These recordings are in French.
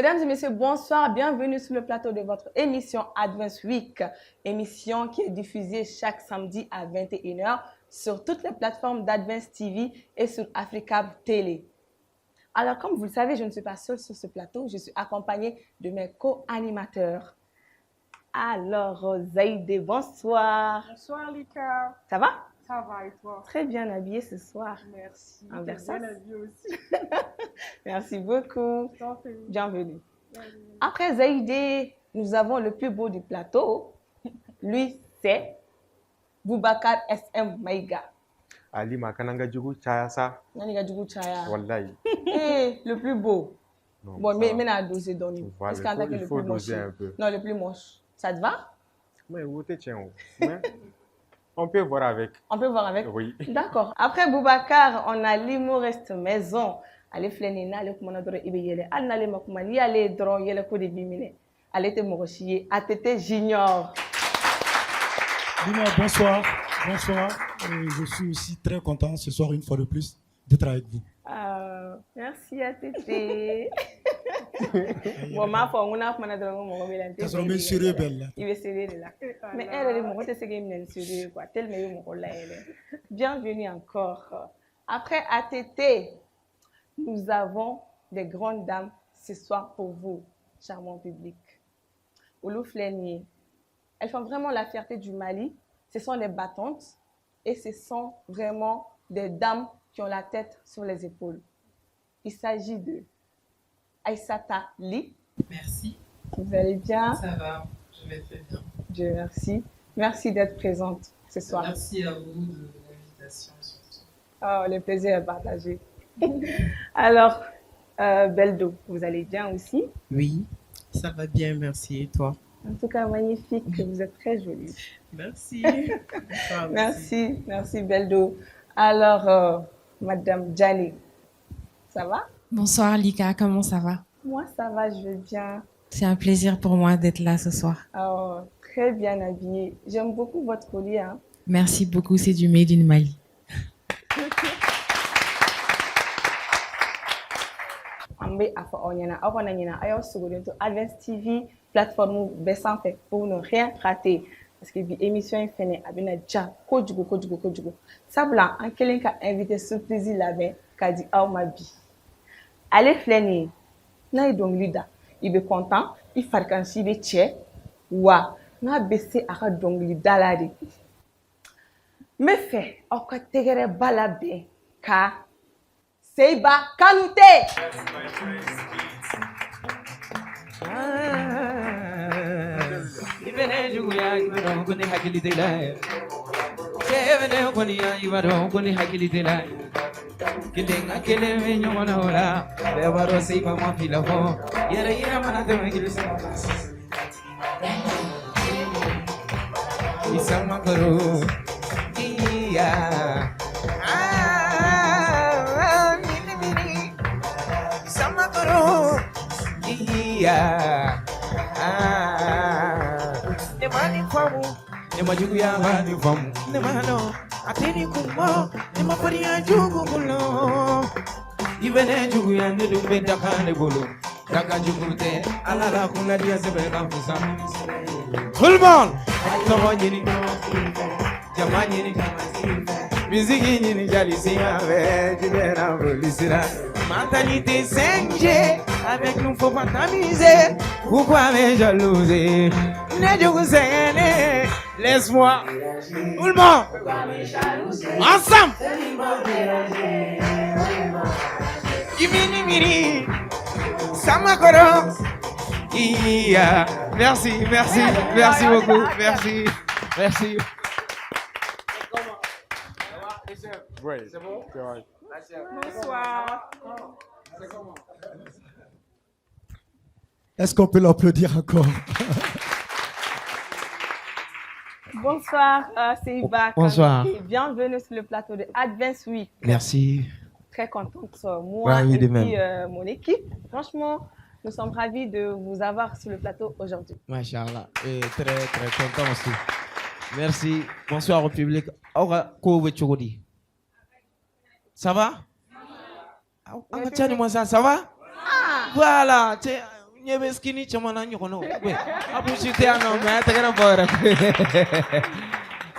Mesdames et messieurs, bonsoir. Bienvenue sur le plateau de votre émission Advance Week, émission qui est diffusée chaque samedi à 21h sur toutes les plateformes d'Advance TV et sur Africa Télé. Alors, comme vous le savez, je ne suis pas seule sur ce plateau, je suis accompagnée de mes co-animateurs. Alors, Zaïdé, bonsoir. Bonsoir, Lika. Ça va? Ça va et toi? Très bien habillée ce soir. Merci. En Bien habillée aussi. Merci beaucoup. Bienvenue. Bienvenue. Après Zaïdé, nous avons le plus beau du plateau. Lui, c'est Boubacar SM Maïga. Ali Makananga Djougou Chayasa. Naniga Djougou Chaya. Wallahi. Le plus beau. Non, Bon, ça mais va. n'a dosé dans nous. Voilà, Est-ce qu'en tant que il le faut plus moche? doser un peu. Non, le plus moche. Ça te va? Mais où t'es tiens? Mais on peut voir avec. On peut voir avec? Oui. D'accord. Après Boubacar, on a l'humoriste maison. Allez, flenina, allez, comment on a ibe yele. Allez, makuma, ni allez, dron, yele, ko de bimine. Allez, te morochier. ATT Junior. Dima, bonsoir. Bonsoir. Je suis aussi très content ce soir, une fois de plus, d'être avec vous. Merci ATT. Bon, ma foi, on a pas de mon mobile. Ça sera sérieux, belle. Il va serrer là. Mais elle est mon côté, c'est game sérieux quoi. Tellement mon rôle là. Bienvenue encore. Après ATT, nous avons des grandes dames ce soir pour vous, charmant public. Oulou Flenier. Elles font vraiment la fierté du Mali. Ce sont les battantes et ce sont vraiment des dames qui ont la tête sur les épaules. Il s'agit de Aïssata Ly. Merci. Vous allez bien? Ça va, je vais très bien. Dieu merci. Merci d'être présente ce soir. Merci à vous de l'invitation surtout. Oh, le plaisir est partagé. Alors, Beldo, vous allez bien aussi? Oui, ça va bien, merci. Et toi? En tout cas, magnifique. Vous êtes très jolie. Merci. Toi aussi. Merci, merci Beldo. Alors, Madame Djani, ça va? Bonsoir Lika, comment ça va? Moi, ça va, je vais bien. C'est un plaisir pour moi d'être là ce soir. Oh, très bien habillée. J'aime beaucoup votre collier. Hein. Merci beaucoup, c'est du Made in Mali. Advance TV, plateforme Bessanté pour ne rien rater. Parce que l'émission est finie, abina ja kojugo. Sabla, en quelqu'un qui a invité surprise là-bas, qui a dit ah ma bi. Allez flâner, na donc lida, il est content, il fait quand il est tché, wa, na baissé à donc lida là de. Me fait, au côté de balabe, ka, Seiba Kanouté. Ibene juguya ibaro kuni hakili dela. Chevene kuni ya ibaro kuni hakili dela. Kilenga keleme nyomana hola. Bebaro seiba mafila ho. Yera mana te mengilisa. Isama karo. Iya. Isama karo. Iya. Nemani famu, nemajugu ya mani famu, nemano, ateni kumbo, nemapari ya jugu kulo. Ibene jugu ya nidumbe dakane bolo, daka jugu te, alala kuna dia sebe kampusa. Tout le monde, sama nyini, jama nyini, musique nyini jali siave, jibena bolisira. Mentalité 5G, avec nous faut pas t'amuser. Pourquoi me jalouser? Laisse-moi. Tout le monde. Ensemble. Imini. Samakoro. Iya. Merci beaucoup. Merci. Oui. C'est bon? C'est vrai. Bonsoir. Est-ce qu'on peut l'applaudir encore? Bonsoir, c'est Iba. Bonsoir. Bienvenue sur le plateau de Advance Week. Merci. Très contente, moi Ravi et de puis même. mon équipe. Franchement, nous sommes ravis de vous avoir sur le plateau aujourd'hui. Machallah. Et très content aussi. Merci. Bonsoir au public. Aura Kowe Chogodi. Ça va? Ça va? Voilà. Nyebe skinny chamana nyokono. Abushite mais tagara fora.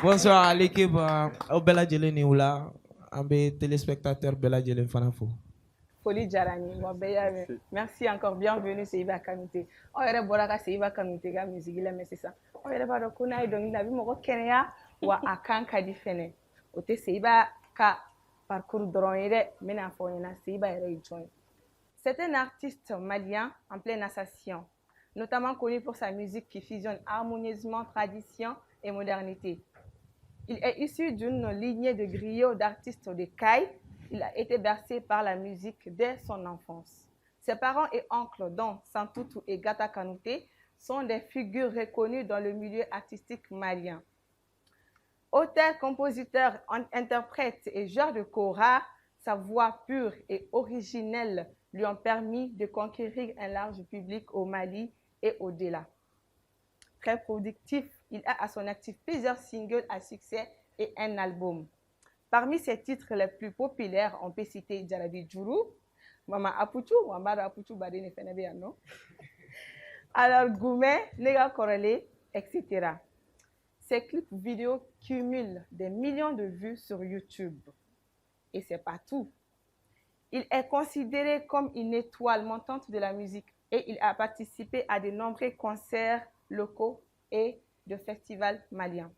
Bonsoir à l'équipe au Bella Jele Niula, ambe téléspectateurs Bella Jele Fanafo. Foli Jarani, moi Béyame. Merci encore, bienvenue Seiba Kanouté. On est boraka Seiba Kanouté ga musique là mais c'est ça. On est pas reconna donc il a vu mon Kenya wa akanka difene. Ote Seiba ka parcours droit mais na fona Seiba ere join. C'est un artiste malien en pleine ascension, notamment connu pour sa musique qui fusionne harmonieusement tradition et modernité. Il est issu d'une lignée de griots d'artistes de Caille. Il a été bercé par la musique dès son enfance. Ses parents et oncles, dont Santutu et Gata Kanouté, sont des figures reconnues dans le milieu artistique malien. Auteur, compositeur, interprète et joueur de kora, sa voix pure et originelle lui ont permis de conquérir un large public au Mali et au-delà. Très productif, il a à son actif plusieurs singles à succès et un album. Parmi ses titres les plus populaires, on peut citer Jarabi Djourou, Mama Apuchu, Wambara Apuchu Badene Fenebeano, alors Goumé, Nega Korele, etc. Ses clips vidéo cumulent des millions de vues sur YouTube. Et c'est pas tout. Il est considéré comme une étoile montante de la musique et il a participé à de nombreux concerts locaux et de festivals maliens.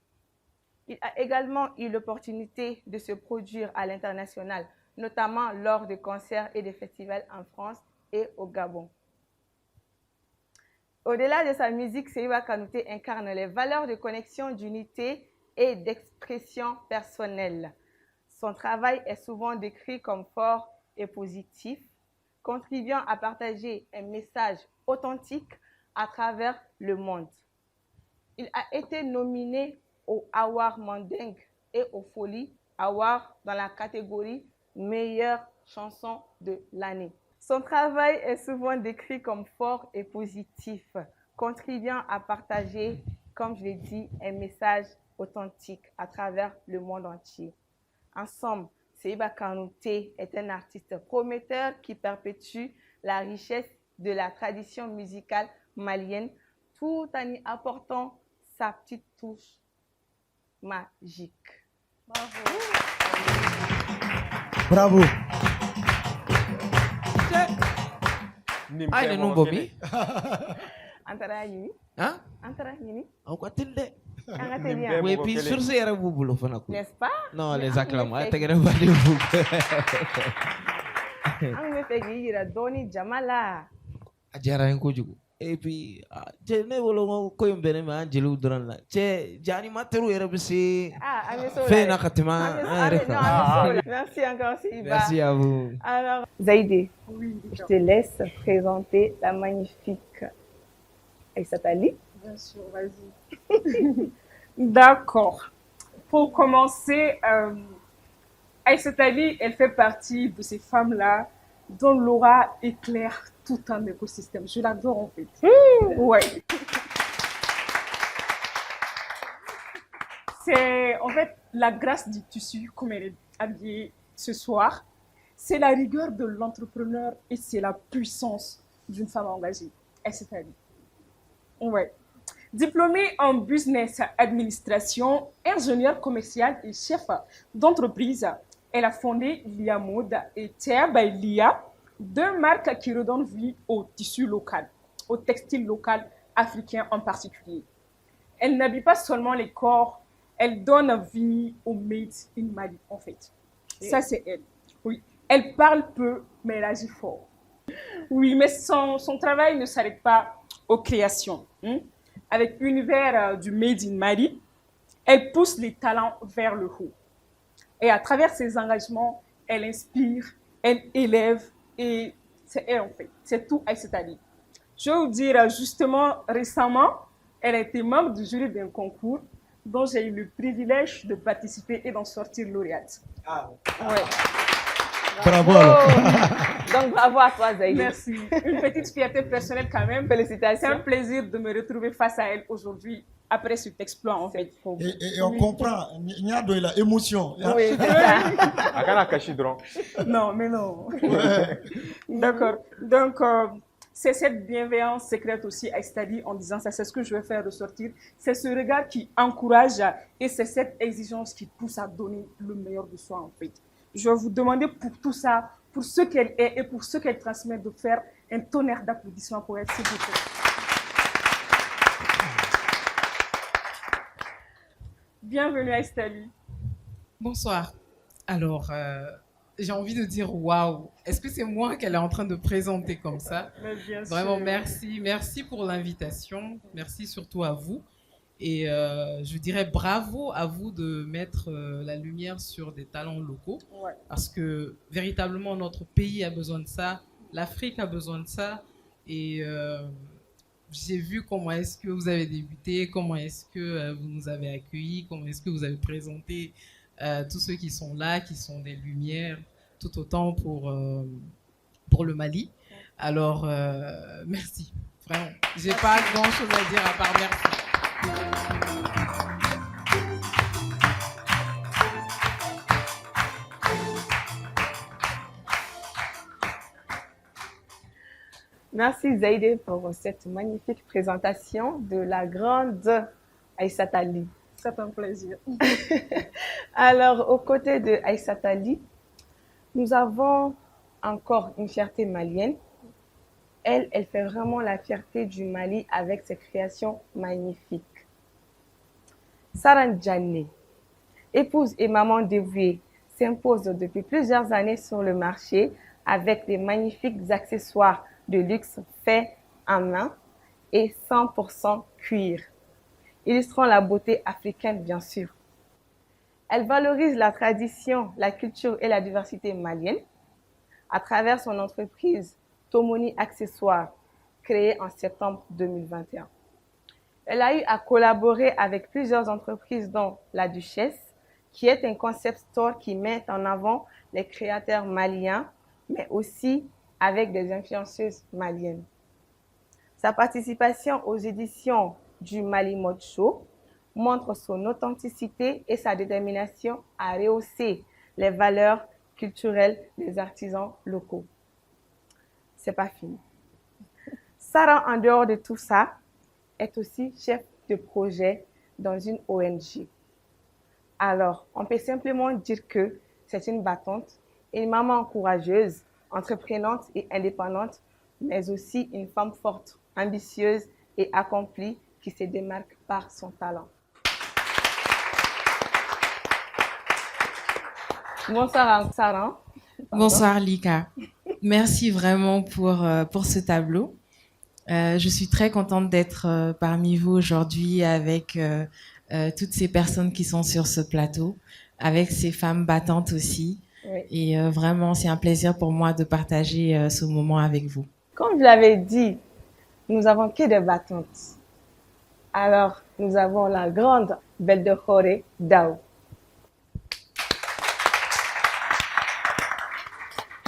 Il a également eu l'opportunité de se produire à l'international, notamment lors de concerts et de festivals en France et au Gabon. Au-delà de sa musique, Seiba Kanouté incarne les valeurs de connexion, d'unité et d'expression personnelle. Son travail est souvent décrit comme fort et positif, contribuant à partager un message authentique à travers le monde. Il a été nominé au Award Mandingue et au Folie Award dans la catégorie meilleure chanson de l'année. Son travail est souvent décrit comme fort et positif, contribuant à partager, comme je l'ai dit, un message authentique à travers le monde entier. En somme, Seiba Kanouté est un artiste prometteur qui perpétue la richesse de la tradition musicale malienne tout en y apportant sa petite touche magique. Bravo. Aïe, nous bomi. Antara yini? Hein? Antara yini? On quoi t'il de? Angatelian. Oui, puis sur ces erreurs, vous voulez faire quoi? N'est-ce pas? Non, les acclamations. Ah, t'as gagné pas de vous. An me fait gira doni jamala. Ajara un kojugu. Et puis, je ne voulons pas qu'on bene ma angelu durant la. Je, Jani Materu era bisi. Ah, Amisola. Fait na katima. Merci encore, Seiba. Merci à vous. Alors, Zaïdé, Oui, je te laisse présenter la magnifique Aïssatali. bien sûr, vas-y. D'accord. Pour commencer, Aïssatali, elle fait partie de ces femmes-là dont l'aura éclaire tout un écosystème. Je l'adore en fait. Ouais. C'est en fait la grâce du tissu, comme elle est habillée ce soir. C'est la rigueur de l'entrepreneur et c'est la puissance d'une femme engagée. Aïssatali. Ouais. Diplômée en business administration, ingénieure commerciale et chef d'entreprise, elle a fondé Lia Mode et Terre by Lia, deux marques qui redonnent vie au tissu local, au textile local africain en particulier. Elle n'habille pas seulement les corps, elle donne vie au made in Mali en fait. Ça c'est elle. Oui. Elle parle peu, mais elle agit fort. Oui, mais son travail ne s'arrête pas aux créations. Avec l'univers du Made in Mali, elle pousse les talents vers le haut. Et à travers ses engagements, elle inspire, elle élève, et c'est elle en fait. C'est tout Aïssatali. Je vais vous dire, justement, récemment, elle a été membre du jury d'un concours dont j'ai eu le privilège de participer et d'en sortir lauréate. Ah. Ouais. Bravo alors. Donc bravo à toi, Zaïdé. Merci. Une petite fierté personnelle quand même. Félicitations. C'est un plaisir de me retrouver face à elle aujourd'hui, après cet exploit en fait. Et on comprend, il y a de l'émotion. Oui, c'est ça. Akana Kashidron. Non, mais non. D'accord. Donc, C'est cette bienveillance secrète aussi, Aïssa dit, en disant ça, c'est ce que je vais faire ressortir. C'est ce regard qui encourage et c'est cette exigence qui pousse à donner le meilleur de soi en fait. Je vais vous demander pour tout ça, pour ce qu'elle est et pour ce qu'elle transmet, de faire un tonnerre d'applaudissements pour elle, s'il vous plaît. Bienvenue Aïssa. Bonsoir. Alors, j'ai envie de dire waouh. Est-ce que c'est moi qu'elle est en train de présenter comme ça? Mais bien Vraiment, sûr. merci. Merci pour l'invitation. Merci surtout à vous. Et je dirais bravo à vous de mettre la lumière sur des talents locaux. Ouais. Parce que véritablement, notre pays a besoin de ça. L'Afrique a besoin de ça. Et j'ai vu comment est-ce que vous avez débuté, comment est-ce que vous nous avez accueillis, comment est-ce que vous avez présenté tous ceux qui sont là, qui sont des lumières, tout autant pour le Mali. Alors, merci. Vraiment. J'ai pas grand-chose à dire à part merci. Merci Zaïdé pour cette magnifique présentation de la grande Aïssata Ali. C'est un plaisir. Alors, aux côtés de Aïssata Ali, nous avons encore une fierté malienne. Elle fait vraiment la fierté du Mali avec ses créations magnifiques. Saran Djané, épouse et maman dévouée, s'impose depuis plusieurs années sur le marché avec des magnifiques accessoires de luxe faits en main et 100% cuir, illustrant la beauté africaine bien sûr. Elle valorise la tradition, la culture et la diversité malienne à travers son entreprise Tomoni Accessoires, créée en septembre 2021. Elle a eu à collaborer avec plusieurs entreprises dont La Duchesse, qui est un concept store qui met en avant les créateurs maliens, mais aussi avec des influenceuses maliennes. Sa participation aux éditions du Mali Mode Show montre son authenticité et sa détermination à rehausser les valeurs culturelles des artisans locaux. C'est pas fini. Sarah, en dehors de tout ça, est aussi chef de projet dans une ONG. Alors, on peut simplement dire que c'est une battante, une maman courageuse, entreprenante et indépendante, mais aussi une femme forte, ambitieuse et accomplie qui se démarque par son talent. Bonsoir Sarah. Bonsoir Lika. Merci vraiment pour ce tableau. Je suis très contente d'être parmi vous aujourd'hui avec toutes ces personnes qui sont sur ce plateau, avec ces femmes battantes aussi. Oui. Et vraiment, c'est un plaisir pour moi de partager ce moment avec vous. Comme je l'avais dit, nous avons que des battantes. Alors, nous avons la grande Beldehore Daou.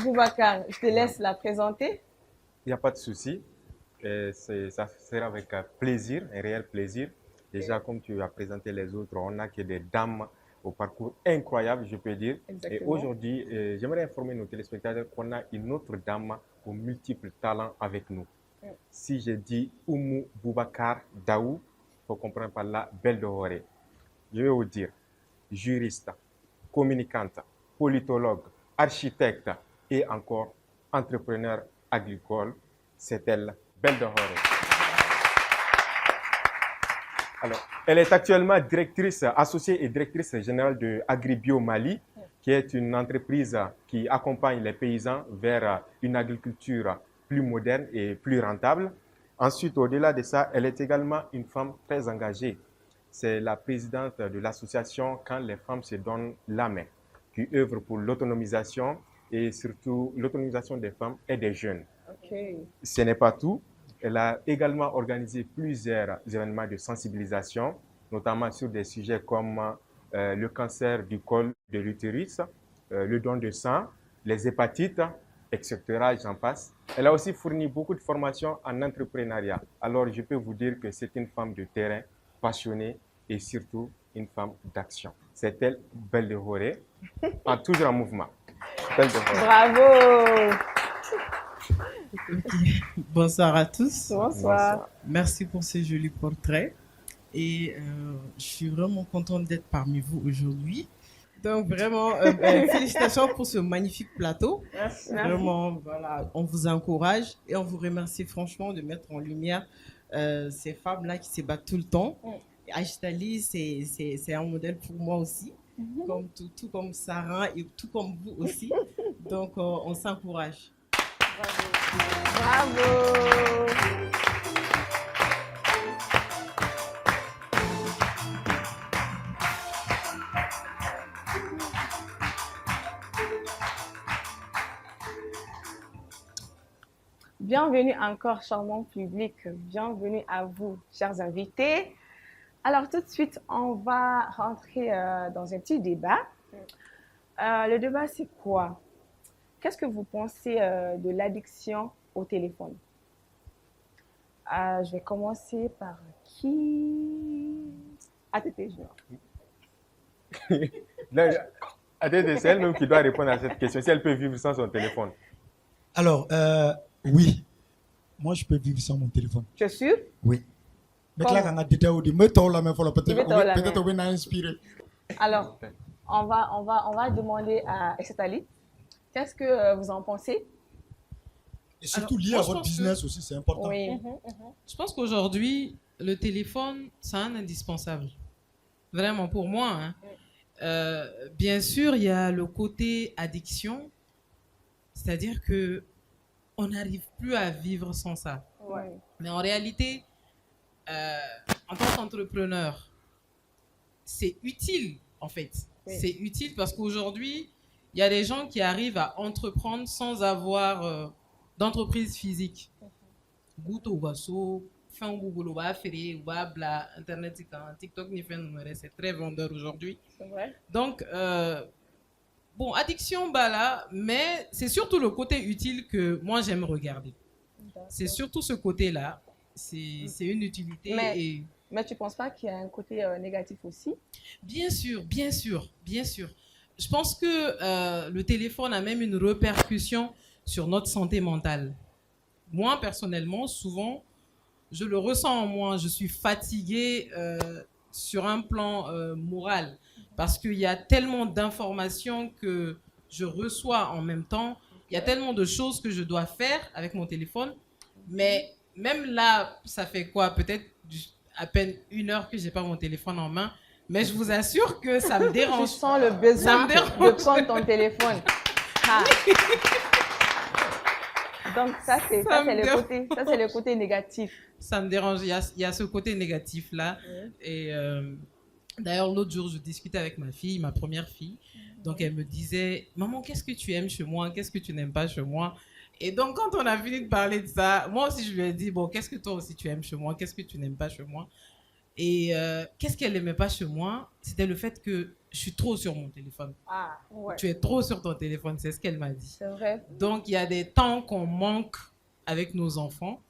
Boubacar, je te laisse la présenter. Il n'y a pas de souci. Ça sera avec plaisir, un réel plaisir. Déjà, comme tu as présenté les autres, on n'a que des dames au parcours incroyable, je peux dire. Exactement. Et aujourd'hui, j'aimerais informer nos téléspectateurs qu'on a une autre dame aux multiples talents avec nous. Si je dis Oumou Boubacar Daou, il faut comprendre par là Beldehore. Je vais vous dire juriste, communicante, politologue, architecte et encore entrepreneur agricole. C'est elle, Beldehore. Alors, elle est actuellement directrice associée et directrice générale de Agribio Mali, qui est une entreprise qui accompagne les paysans vers une agriculture plus moderne et plus rentable. Ensuite, au-delà de ça, elle est également une femme très engagée. C'est la présidente de l'association Quand les femmes se donnent la main, qui œuvre pour l'autonomisation et surtout l'autonomisation des femmes et des jeunes. Okay. Ce n'est pas tout. Elle a également organisé plusieurs événements de sensibilisation, notamment sur des sujets comme le cancer du col de l'utérus, le don de sang, les hépatites, etc. J'en passe. Elle a aussi fourni beaucoup de formations en entrepreneuriat. Alors, je peux vous dire que c'est une femme de terrain, passionnée et surtout une femme d'action. C'est elle, Beldehore, toujours en mouvement. Beldehore. Bravo! Ok. Bonsoir à tous. Bonsoir. Merci pour ce joli portrait. Et je suis vraiment contente d'être parmi vous aujourd'hui. Donc vraiment, félicitations pour ce magnifique plateau. Merci. Vraiment, voilà, on vous encourage et on vous remercie franchement de mettre en lumière ces femmes-là qui se battent tout le temps. Et Ajitali, c'est un modèle pour moi aussi, comme tout comme Sarah et tout comme vous aussi. Donc, on s'encourage. Bravo. Bienvenue encore, charmant public. Bienvenue à vous, chers invités. Alors, tout de suite, on va rentrer dans un petit débat. Le débat, c'est quoi? Qu'est-ce que vous pensez de l'addiction au téléphone? Je vais commencer par qui? ATT Junior. Là, ATT, c'est elle-même qui doit répondre à cette question. Si elle peut vivre sans son téléphone. Alors, oui. Moi, je peux vivre sans mon téléphone. Tu es sûr? Oui. Mais Comment? là, quand on a dit, peut-être on va inspirer. Alors, on va demander à Essetali. Qu'est-ce que vous en pensez? Et surtout Alors, lié moi, à je votre pense business aussi, c'est important. Oui. Je pense qu'aujourd'hui, le téléphone, c'est un indispensable. Vraiment, pour moi. Hein. Bien sûr, il y a le côté addiction, c'est-à-dire que on n'arrive plus à vivre sans ça. Ouais. Mais en réalité, en tant qu'entrepreneur, c'est utile, en fait. Oui. C'est utile parce qu'aujourd'hui, il y a des gens qui arrivent à entreprendre sans avoir d'entreprise physique. Gouto Wasso, fin Google, Bla, Internet, TikTok, c'est très vendeur aujourd'hui. C'est vrai. Donc, bon, addiction, bah là, mais c'est surtout le côté utile que moi j'aime regarder. C'est surtout ce côté-là. C'est une utilité. Mais tu ne penses pas qu'il y a un côté négatif aussi? Bien sûr, bien sûr, bien sûr. Je pense que le téléphone a même une répercussion sur notre santé mentale. Moi, personnellement, souvent, je le ressens en moi. Je suis fatiguée sur un plan moral parce qu'il y a tellement d'informations que je reçois en même temps. Il y a tellement de choses que je dois faire avec mon téléphone. Mais même là, ça fait quoi? Peut-être à peine 1 heure que je n'ai pas mon téléphone en main. Mais je vous assure que ça me dérange. Tu sens le besoin de prendre ton téléphone. Ah. Donc ça c'est le côté négatif. Ça me dérange. Il y a ce côté négatif-là. Oui. Et d'ailleurs, l'autre jour, je discutais avec ma fille, ma première fille. Donc, elle me disait, « Maman, qu'est-ce que tu aimes chez moi? Qu'est-ce que tu n'aimes pas chez moi ?» Et donc, quand on a fini de parler de ça, moi aussi, je lui ai dit, « Bon, qu'est-ce que toi aussi tu aimes chez moi? Qu'est-ce que tu n'aimes pas chez moi ?» Et qu'est-ce qu'elle n'aimait pas chez moi? C'était le fait que je suis trop sur mon téléphone. Ah, ouais. Tu es trop sur ton téléphone, c'est ce qu'elle m'a dit. C'est vrai. Donc, il y a des temps qu'on manque avec nos enfants.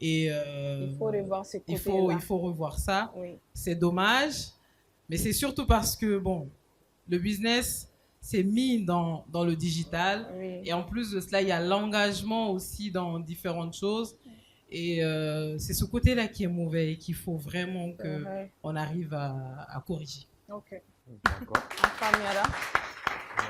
Et il faut revoir ce côté-là. Il faut revoir ça. Oui. C'est dommage, mais c'est surtout parce que, bon, le business s'est mis dans le digital. Oui. Et en plus de cela, il y a l'engagement aussi dans différentes choses. Et c'est ce côté-là qui est mauvais et qu'il faut vraiment qu'on arrive à corriger. Ok. D'accord.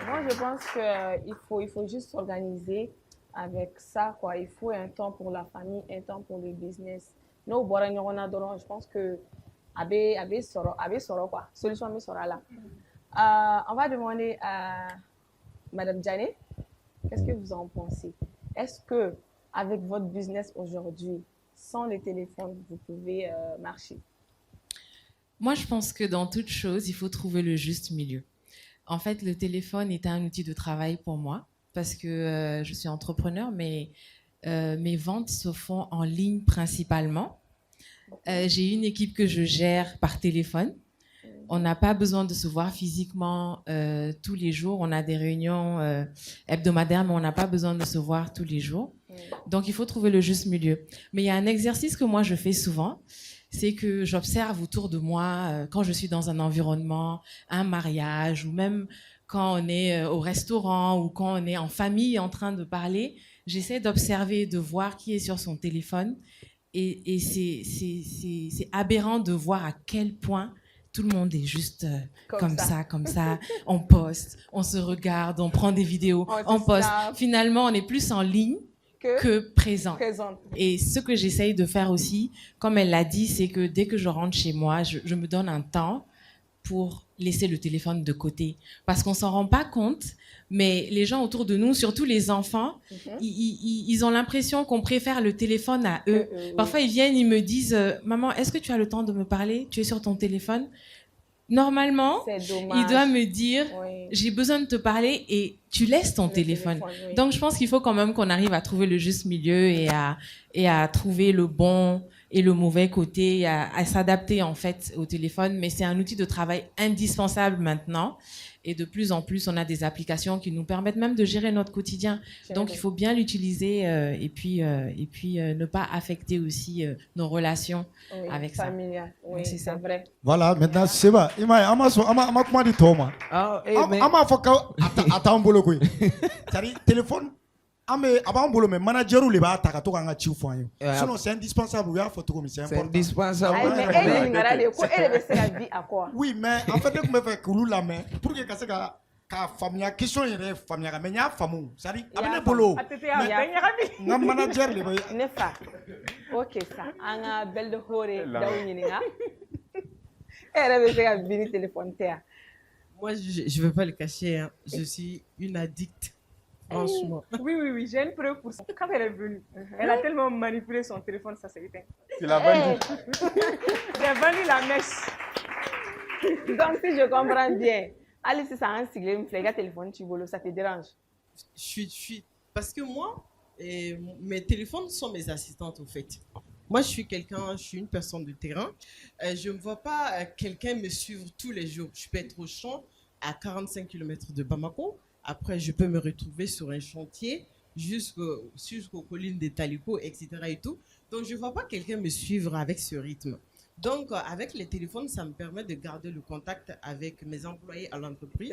Moi, je pense qu'il faut juste s'organiser avec ça, quoi. Il faut un temps pour la famille, un temps pour le business. Nous, je pense que quoi. Solution sera là. On va demander à Madame Janet, qu'est-ce que vous en pensez? Est-ce que avec votre business aujourd'hui, sans le téléphone, vous pouvez marcher? Moi, je pense que dans toute chose, il faut trouver le juste milieu. En fait, le téléphone est un outil de travail pour moi parce que je suis entrepreneur, mais mes ventes se font en ligne principalement. J'ai une équipe que je gère par téléphone. On n'a pas besoin de se voir physiquement tous les jours. On a des réunions hebdomadaires, mais on n'a pas besoin de se voir tous les jours. Donc, il faut trouver le juste milieu. Mais il y a un exercice que moi, je fais souvent. C'est que j'observe autour de moi, quand je suis dans un environnement, un mariage, ou même quand on est au restaurant, ou quand on est en famille en train de parler, j'essaie d'observer, de voir qui est sur son téléphone. Et c'est aberrant de voir à quel point tout le monde est juste comme ça. On poste, on se regarde, on prend des vidéos, on poste. Finalement, on est plus en ligne que présent. Et ce que j'essaye de faire aussi, comme elle l'a dit, c'est que dès que je rentre chez moi, je me donne un temps pour laisser le téléphone de côté. Parce qu'on ne s'en rend pas compte, mais les gens autour de nous, surtout les enfants, ils ont l'impression qu'on préfère le téléphone à eux. Parfois, ils viennent, ils me disent « Maman, est-ce que tu as le temps de me parler? Tu es sur ton téléphone ?» Normalement, il doit me dire j'ai besoin de te parler et tu laisses ton téléphone. Donc, je pense qu'il faut quand même qu'on arrive à trouver le juste milieu et à trouver le bon et le mauvais côté, à s'adapter en fait au téléphone. Mais c'est un outil de travail indispensable maintenant. Et de plus en plus, on a des applications qui nous permettent même de gérer notre quotidien. Donc, il faut bien l'utiliser et puis ne pas affecter aussi nos relations avec ça. Oui, c'est ça. Vrai. Voilà, maintenant, c'est vrai. Comment dit Thomas? Attends, c'est-à-dire, téléphone. Avant mais manager ou les bas sinon c'est indispensable. C'est indispensable. Oui, mais en fait, je me fais couler la main pour que ça famille question famille mais y a famille ça dit abene bolo na manager le ne fa OK ça anga belle de hore dawni nga elle téléphone terre. Moi je vais pas le cacher hein. Je suis une addict. Franchement. Oui, j'ai une preuve pour ça. Quand elle est venue, elle a tellement manipulé son téléphone, ça s'est éteint. Tu l'as vendu. J'ai vendu la mèche. Donc, si je comprends bien, allez, si ça a un sigle, me fait téléphone, tu voles, ça te dérange? Je suis. Parce que moi, mes téléphones sont mes assistantes, au fait. Moi, je suis une personne de terrain. Je ne vois pas quelqu'un me suivre tous les jours. Je peux être au champ à 45 km de Bamako. Après, je peux me retrouver sur un chantier jusqu'aux collines de Taliko, etc. Et tout. Donc, je ne vois pas quelqu'un me suivre avec ce rythme. Donc, avec les téléphones, ça me permet de garder le contact avec mes employés à l'entreprise.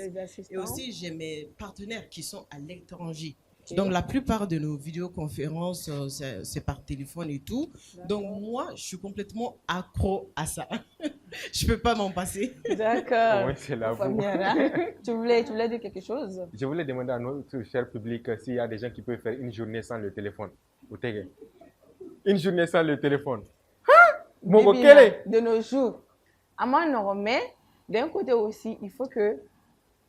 Et aussi, j'ai mes partenaires qui sont à l'étranger. Donc, la plupart de nos vidéoconférences, c'est par téléphone et tout. Donc, moi, je suis complètement accro à ça. Je ne peux pas m'en passer. D'accord. Oui, c'est la vous. Tu voulais dire quelque chose? Je voulais demander à notre cher public s'il y a des gens qui peuvent faire une journée sans le téléphone. Une journée sans le téléphone. Bon, de nos jours. À moi, mais d'un côté aussi, il faut que,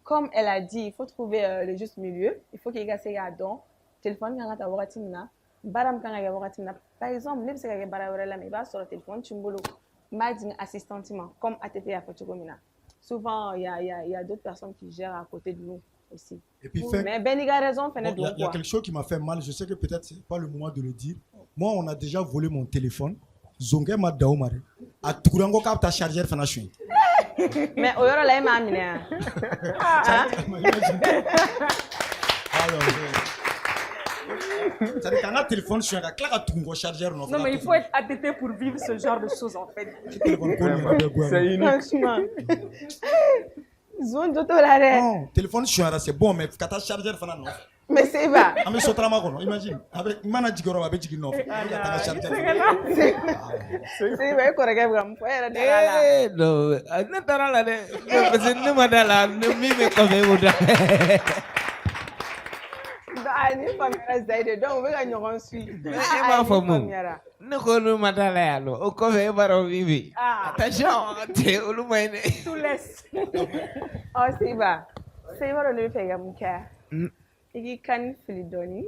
comme elle a dit, il faut trouver le juste milieu. Il faut qu'il y ait un téléphone qui est par exemple, si vous avez sur le téléphone, tu peux assistant comme ATP à Fotokomina. Souvent, il y a d'autres personnes qui gèrent à côté de nous aussi. Et puis, mais il a raison. Il y a quelque chose qui m'a fait mal. Je sais que peut-être ce n'est pas le moment de le dire. Moi, on a déjà volé mon téléphone. Zongue m'a daoumare. A Tourango cap ta chargeur fanachouin. Mais au yoro là il m'a amené. Ça dit quand un téléphone sur la claque à Tourango chargeur non. Non mais il faut être ATT pour vivre ce genre de choses en fait. C'est unique. Zone d'auto là. Non, téléphone sur la c'est bon mais quand ta chargeur fanachouin. Mais c'est va. Ah mais sotrama kono, imagine. Avec manager avec jigi nof. C'est vrai qu'on regarde vraiment. Eh non, ne t'en là de. Parce que ne madala, ne mime comme ça. Ah ni famille zaide donc on va gagner ensuite. Ma femme. Ne kono madala yalo. O ko fe baro vivi. Attention, te olu maine. Tout laisse. Oh c'est va. C'est va le faire comme ça. Igi kan filidoni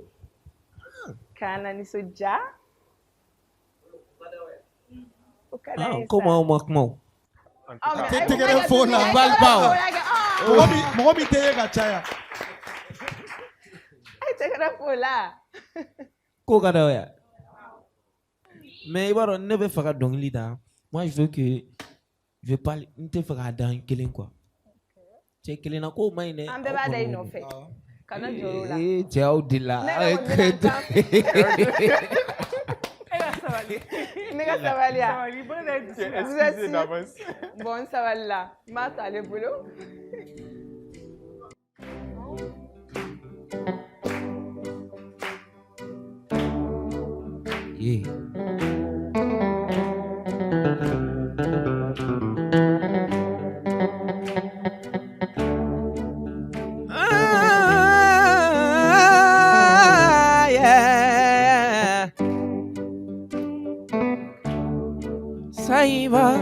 kana ni soja comment on moque moi tegere phone na balbao mogomi teye ga chaya tegere phone là ko kada ya mais ibaro ne be faga dongli da moi je veux pas ne te faga dan kelen quoi c'est kelen na ko mai ne ambe ba dai no fait. Ciao di là. Bon, ça va là. Mata le boulot. Yeah. Ah, yeah. Saiba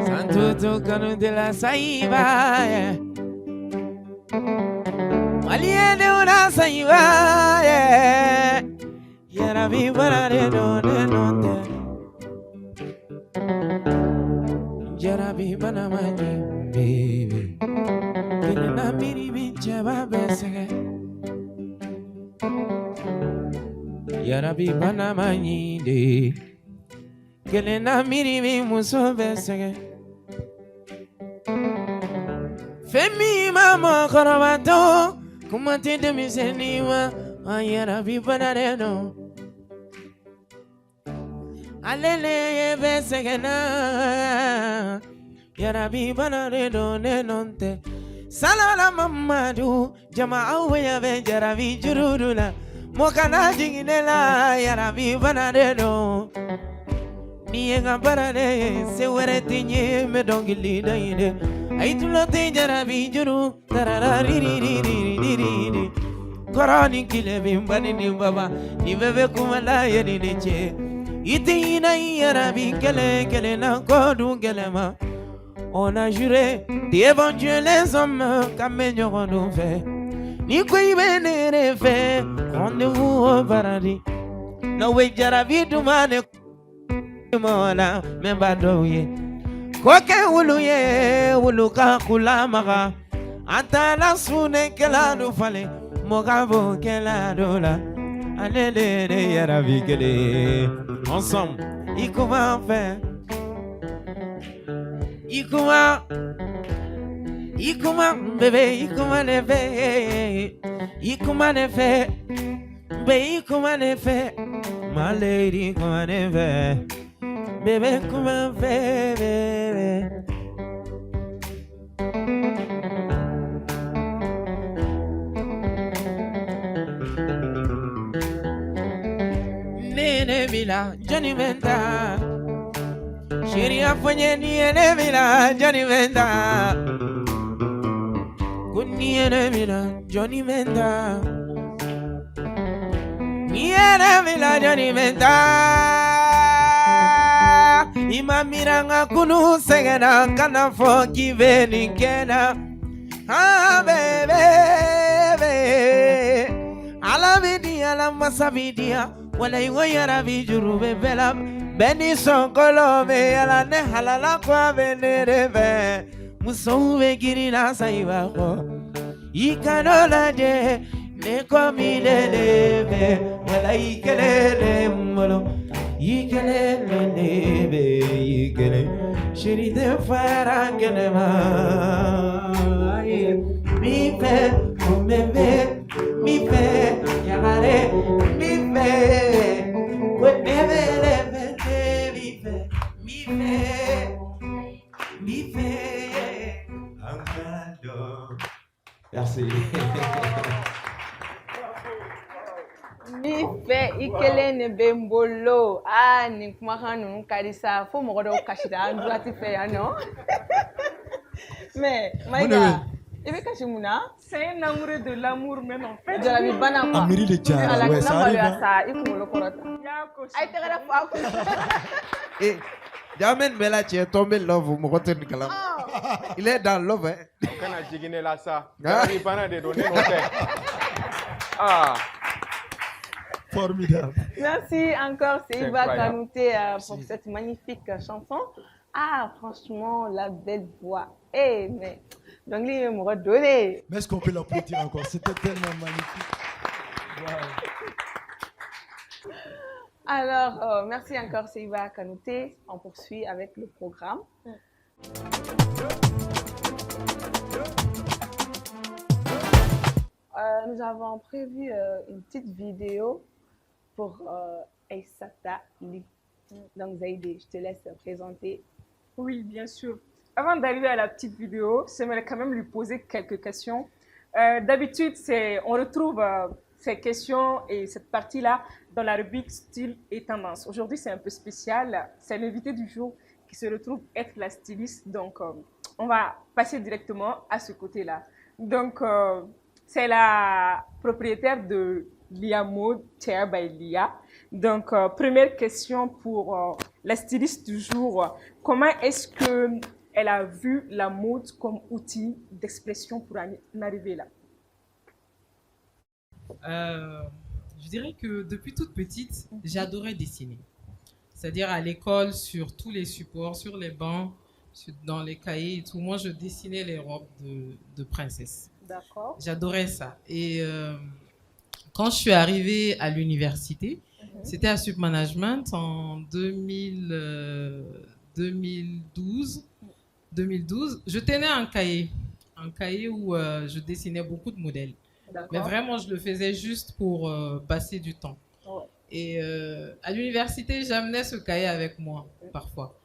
Santo Cano de la Saiba, yeah. Aliene una Saiba, yeah. Yara viva de no Yara viva na mani, baby. Kile na miri binche ba besege. Yara viva na mani de. Kile na miri bi muso besege. Femi mama karabato, kumate de miseniwa, ayara viva na no. Alele besegena Yara viva na redo nenonte Salala mamadu Jama awe ya venjara vijurudula Mokana jinginela Yara viva na redo Nienga barade Sewere tinye medongili daide Aitula tenjara vijuru Tararaririririririri Korani kile bimbani ni baba Ni bebe kumala yeri niche Itina yarabi kele na kodu kelema. On a juré d'évangéliser les hommes comme nous fait. Ni koi benere fait rendez-vous au paradis. No we jarabi dumane mola membadoye. Koke uluye uluka kulamaga. Atala sune kela du fale mogabo kela dola. Allez, yarabi kele. Ensemble, il comment faire? Il comment, bébé, il comment le fait? Il comment le fait? Bébé, il comment le fait? Ma lady, comment le fait? Bébé, comment fait, bébé? Mila, Johnny Venta. Shiri afanye ni ene mila, Johnny Venta. Kuni ene mila, Johnny Venta. Ni ene mila, Johnny Venta. Ima miranga kunu segena kana foki veni kena. Ah baby, ala vidia la masavidia. Wala iwo yara vijuru bebela beni sonkolo me ala ne halala kwa benere muso be girina saiba ko ikanola de ne komilele be wala ikelele molo ikelele be ikele shiri de farangele ma mi pe kumebe mi pe yamare mi pe Merci. Mi fait ikele bembolo. Ah, ni kumaka nu karisa. Faut me regarder au kashida. On doit te faire, non? Mais, Maïga, il veut cacher mouna. C'est un amoureux de l'amour même en fait. De la vie banane. Amiri de Tchara, ouais, ça arrive. Il faut le corroter. Et Jamen Bella, tu es tombé love, vous me retenez Kalam. Il est dans love, hein. Quand on a digné là, ça, il n'y a pas de données. Ah. Formidable. Merci encore, Seiba Kanouté, pour cette magnifique chanson. Ah, franchement, la belle voix. Eh, mais, donc, il me redonner. Mais est-ce qu'on peut l'applaudir encore? C'était tellement magnifique. Wow. Alors, merci encore, Seiba Kanouté. On poursuit avec le programme. Nous avons prévu une petite vidéo pour Aïssata Ly. Donc, Zaïdé, je te laisse présenter. Oui, bien sûr. Avant d'arriver à la petite vidéo, j'aimerais quand même lui poser quelques questions. D'habitude, on retrouve ces questions et cette partie-là dans la rubrique style et tendance. Aujourd'hui, c'est un peu spécial. C'est l'invité du jour qui se retrouve être la styliste. Donc, on va passer directement à ce côté-là. Donc, c'est la propriétaire de Lia Mode, Chair by Lia. Donc, première question pour la styliste du jour. Comment est-ce qu'elle a vu la mode comme outil d'expression pour en arriver là? Je dirais que depuis toute petite, j'adorais dessiner. C'est-à-dire à l'école, sur tous les supports, sur les bancs, dans les cahiers et tout. Moi, je dessinais les robes de princesse. D'accord. J'adorais ça. Et quand je suis arrivée à l'université, c'était à Sup Management en 2012. Je tenais un cahier où je dessinais beaucoup de modèles. Mais vraiment, je le faisais juste pour passer du temps. Oh. Et à l'université, j'amenais ce cahier avec moi, parfois.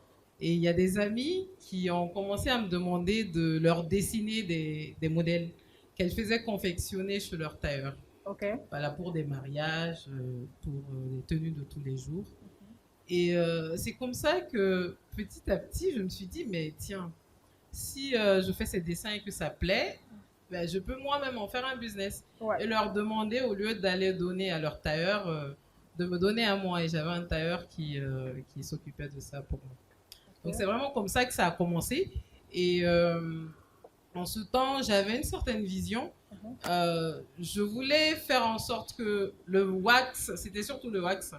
Et il y a des amis qui ont commencé à me demander de leur dessiner des modèles qu'elles faisaient confectionner chez leur tailleur. Okay. Voilà, pour des mariages, pour les tenues de tous les jours. Et c'est comme ça que, petit à petit, je me suis dit, mais tiens, si je fais ces dessins et que ça plaît, ben, je peux moi-même en faire un business. Ouais. Et leur demander, au lieu d'aller donner à leur tailleur, de me donner à moi. Et j'avais un tailleur qui s'occupait de ça pour moi. Okay. Donc c'est vraiment comme ça que ça a commencé. Et en ce temps, j'avais une certaine vision. Je voulais faire en sorte que le wax, c'était surtout le wax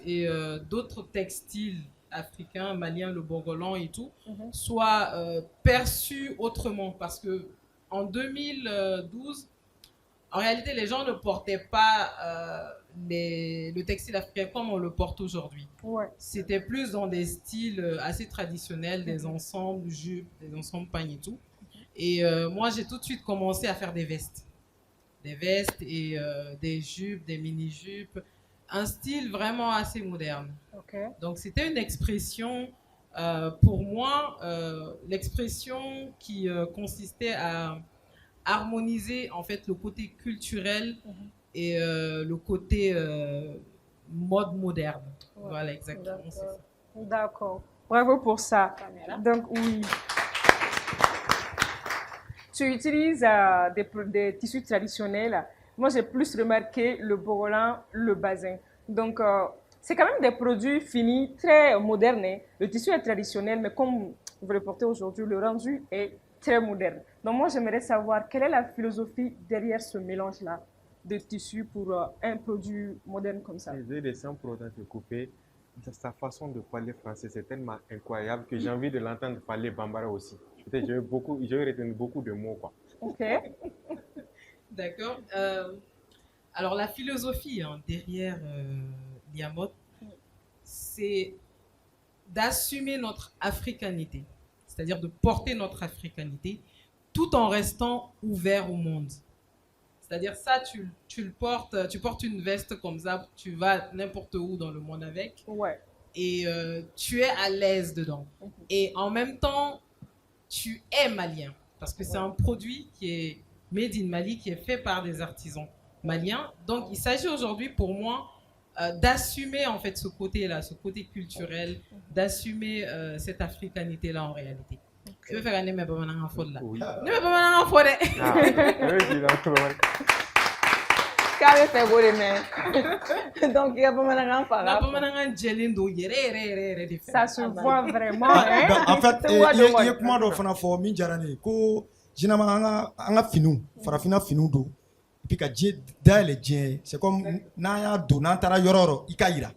et d'autres textiles africains, maliens, le bongolan et tout, soient perçus autrement. Parce que en 2012, en réalité, les gens ne portaient pas le textile africain comme on le porte aujourd'hui. Ouais. C'était plus dans des styles assez traditionnels, des ensembles jupes, des ensembles pagnes et tout. Et moi, j'ai tout de suite commencé à faire des vestes. Des vestes et des jupes, des mini-jupes. Un style vraiment assez moderne. Okay. Donc, c'était une expression, pour moi, l'expression qui consistait à harmoniser, en fait, le côté culturel et le côté mode moderne. Ouais. Voilà, exactement, c'est ça. D'accord. Bravo pour ça. Donc, oui. Tu utilises des tissus traditionnels. Moi, j'ai plus remarqué le bongolan, le bazin. Donc, c'est quand même des produits finis, très modernes. Hein. Le tissu est traditionnel, mais comme vous le portez aujourd'hui, le rendu est très moderne. Donc, moi, j'aimerais savoir quelle est la philosophie derrière ce mélange-là de tissus pour un produit moderne comme ça. Je vais sans pour autant te couper. Sa façon de parler français, c'est tellement incroyable que j'ai envie de l'entendre parler bambara aussi. J'ai retenu beaucoup de mots, quoi. Ok. D'accord. Alors, la philosophie derrière Lia Mode, c'est d'assumer notre africanité, c'est-à-dire de porter notre africanité tout en restant ouvert au monde. C'est-à-dire ça, tu le portes, tu portes une veste comme ça, tu vas n'importe où dans le monde avec. Ouais. Et tu es à l'aise dedans. Et en même temps, tu es malien. Parce que c'est un produit qui est made in Mali, qui est fait par des artisans maliens. Donc, il s'agit aujourd'hui pour moi d'assumer en fait ce côté-là, ce côté culturel, d'assumer cette africanité-là en réalité. Je veux faire un nez, pas maintenant en faute là. Oui. Ne me pas maintenant en faute. Carré fait beau les mains. Donc il y a pas maintenant en faute. Pas maintenant en gelindo, ça se voit vraiment. En fait, il y a comment de faire for mi jarani ko jinama anga finu farafina finu do puis ka dale dien c'est comme na ya do na tara yororo ikayira.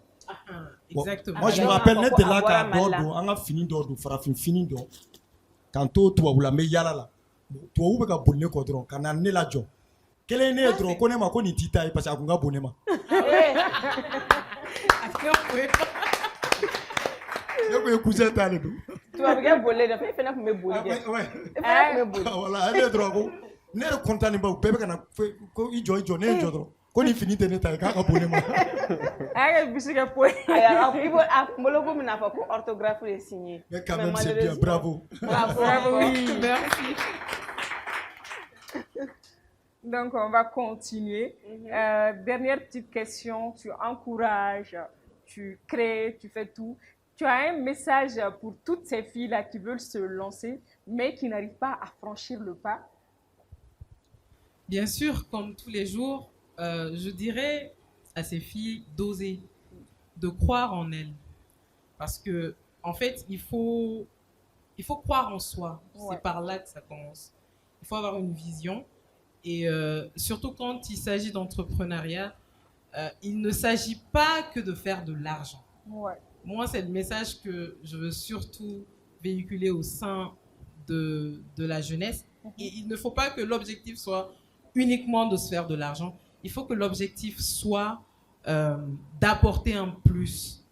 Exactement. Moi je me rappelle net de là ka do anga fini do farafin fini do kanto tuwa wula me yala la tuwa ube ka bonne ko dron kana ne la jo kele ne dron ko ne ma ko ni tita parce que akunga bonne ma yo ko cousin tale do tuwa be bolle da fe na ko me bolle voilà elle dron ko ne content ba bebe kana ko ijo ne jo dron ko ni fini tene ta ka bonne ma ay bisika poy aya ibo mbolo ko mina fa ko orthographe est signé mais quand même c'est bien bravo bravo oui merci. Donc, on va continuer. Dernière petite question. Tu encourages, tu crées, tu fais tout. Tu as un message pour toutes ces filles-là qui veulent se lancer, mais qui n'arrivent pas à franchir le pas? Bien sûr, comme tous les jours, je dirais à ces filles d'oser, de croire en elles. Parce que, en fait, il faut croire en soi. Ouais. C'est par là que ça commence. Il faut avoir une vision. Et surtout quand il s'agit d'entrepreneuriat, il ne s'agit pas que de faire de l'argent. Ouais. Moi, c'est le message que je veux surtout véhiculer au sein de la jeunesse. Et il ne faut pas que l'objectif soit uniquement de se faire de l'argent. Il faut que l'objectif soit d'apporter un plus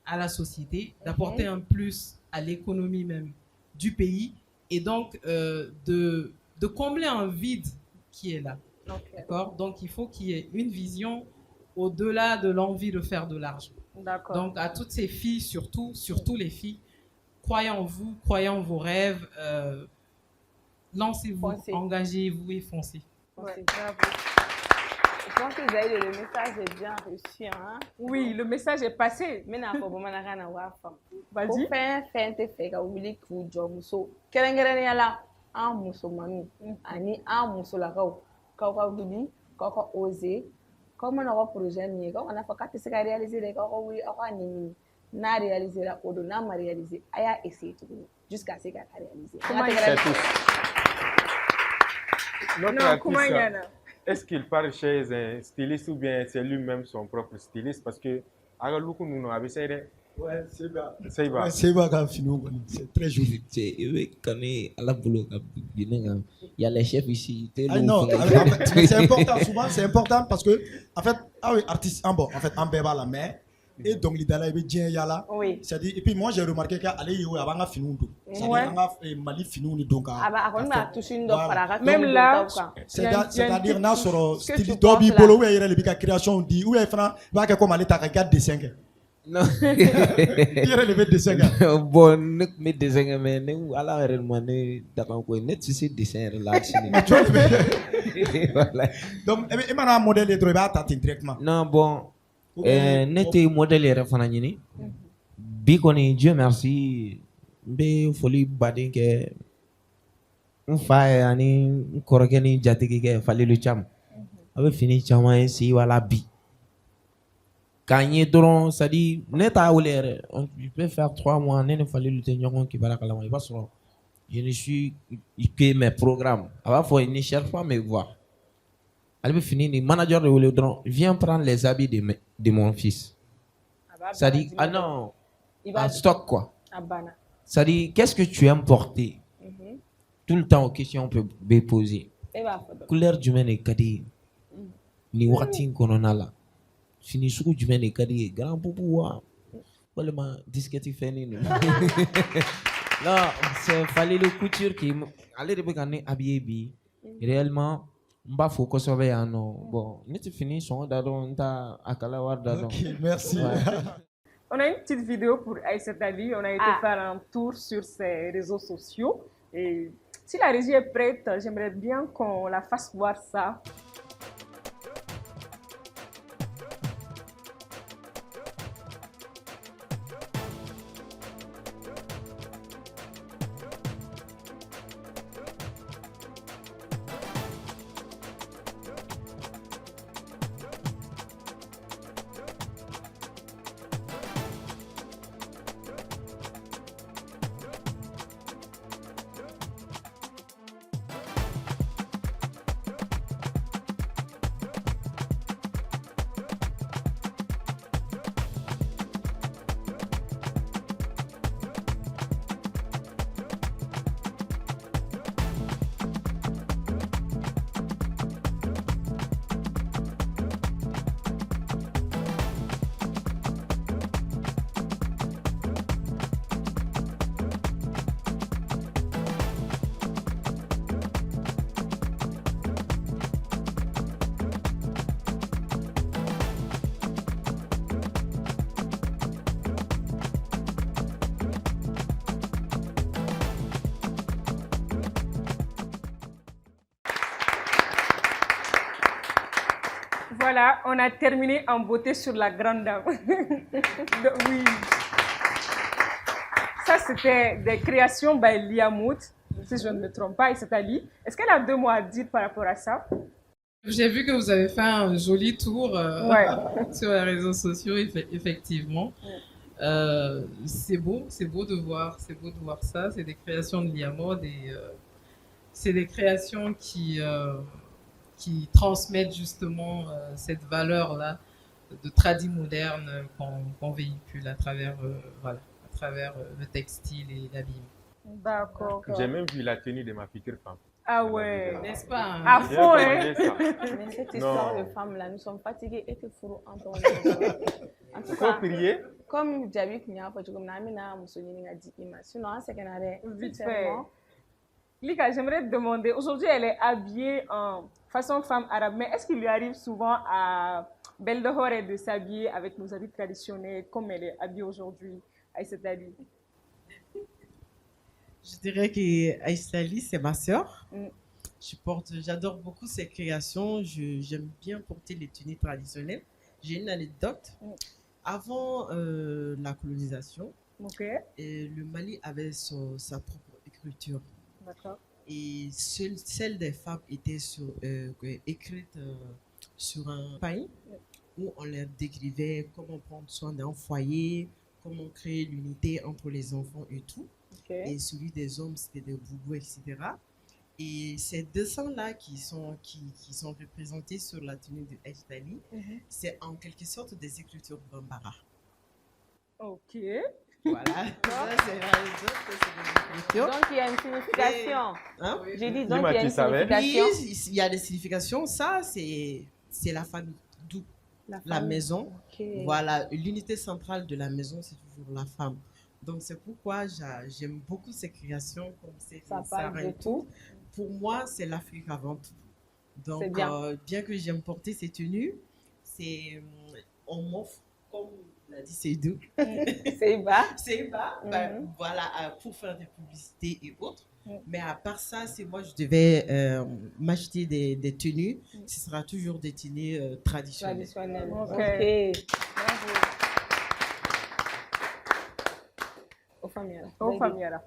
à la société, d'apporter un plus à l'économie même du pays, et donc de combler un vide qui est là. Okay. D'accord? Donc, il faut qu'il y ait une vision au-delà de l'envie de faire de l'argent. D'accord. Donc, à toutes ces filles, surtout les filles, croyez en vous, croyez en vos rêves, lancez-vous, engagez-vous et foncez. Ouais. Je pense que le message est bien reçu. Hein? Oui, le message est passé. Maintenant, il faut que Vas-y. An musomanniw ani an musolakaw k'aw ka wuli k'aw ka oser k'aw mana aw ka projet min ye k'aw kana fɔ k'a tɛ se ka réaliser dɛ k'aw ka wuli aw ka ɲɛɲini n'a réaliser la o don n'a ma réaliser a y'a essayer tuguni jusqu'à ce k'a réaliser. Notre artiste, est-ce qu'il part chez un styliste ou bien c'est lui-même son propre styliste? Parce que ouais, c'est bien. C'est bien. C'est très joli. Il y a les chefs ici. Non, c'est important. Souvent, c'est important parce que, en fait, artiste, en fait, en béba la main. Et donc, l'idéal est bien yala. Oui. C'est-à-dire, et puis moi, j'ai remarqué qu'aller y avoir un finou. C'est-à-dire, Mali finou ni donc. Même là, c'est-à-dire, n'a sur style d'obi bolo où il y a les création dit où il va que comme aller ta regarde dessin. Non. Il y a les dessins. Bon, mes dessins, mais nous, à la réellement, d'accord, quoi, net, c'est dessin là. Donc, et maintenant, modèle de droit directement. Non, bon. N'était modèle et refanani. Bikoni, Dieu merci. Be folie badin que un faille ani korogeni jatigi que fallait le cham. Avait fini chama et si wala bi. Gagner dron, ça dit net à ouler. On peut faire 3 mois, ne fallait le tenir qui va la calmer. Il va se je ne suis que mes programmes. Alors faut ne cherche pas me voir. Elle veut finir, le manager de Oléodron vient prendre les habits de mon fils. Ça dit, ah non, en stock quoi. Ça dit, qu'est-ce que tu aimes porter? Tout le temps aux questions on peut me poser. Couleur du mène est kadi. Ni watin kononala. Fini sous du mène est kadi. Grand pouvoir. Voilà ma disquette fini. Non, c'est fallait le couture qui allait de gagner habillé. Réellement. Mbafo kosobe ano bon ni tu finis son dadon ta akala war dadon. OK, merci. Ouais. On a une petite vidéo pour Aïssata Ali, on a été faire un tour sur ses réseaux sociaux et si la régie est prête, j'aimerais bien qu'on la fasse voir ça. Voilà, on a terminé en beauté sur la grande dame. Oui. Ça, c'était des créations by Liamout, si je ne me trompe pas, et c'est Ali. Est-ce qu'elle a 2 mots à dire par rapport à ça? J'ai vu que vous avez fait un joli tour Ouais. sur les réseaux sociaux, effectivement. C'est beau de voir ça. C'est des créations de Liamod et c'est des créations qui transmettent justement cette valeur-là de tradit moderne qu'on véhicule à travers, le textile et l'habillement. D'accord. J'ai même vu la tenue de ma future femme. Ah ouais. N'est-ce pas? À fond, hein? Mais cette histoire de femme-là, nous sommes fatigués et que fourreau en ton En tout Faut cas, prier. comme Jabi Knya, sinon, c'est qu'elle a Vite fait. Lika, j'aimerais te demander, aujourd'hui elle est habillée en façon femme arabe, mais est-ce qu'il lui arrive souvent à Belle Dahore de s'habiller avec nos habits traditionnels comme elle est habillée aujourd'hui, Aïssata Ali? Je dirais que Aïssa Ali, c'est ma sœur. J'adore beaucoup ses créations. J'aime bien porter les tenues traditionnelles. J'ai une anecdote. Avant la colonisation, le Mali avait sa propre écriture. D'accord. Et celle des femmes était écrite sur un pain où on leur décrivait comment prendre soin d'un foyer, comment créer l'unité entre les enfants et tout. Et celui des hommes, c'était des boubous, etc. Et ces dessins-là qui sont représentés sur la tenue de Ejdali, c'est en quelque sorte des écritures bambara. Ok. Voilà. Ça, c'est des écritures. Donc, il y a une signification. Hein? J'ai dit, donc, il y a une signification. Oui, il y a des significations. Ça, c'est la famille, d'où la maison. Voilà, l'unité centrale de la maison, c'est toujours la femme. Donc, c'est pourquoi j'aime beaucoup ces créations comme ça parle de tout. Pour moi, c'est l'Afrique avant tout. Donc, bien que j'aime porter ces tenues, on m'offre, comme l'a dit Seydou, Seiba, voilà, pour faire des publicités et autres. Mais à part ça, si moi je devais m'acheter des tenues, ce sera toujours des tenues traditionnelles. Ok.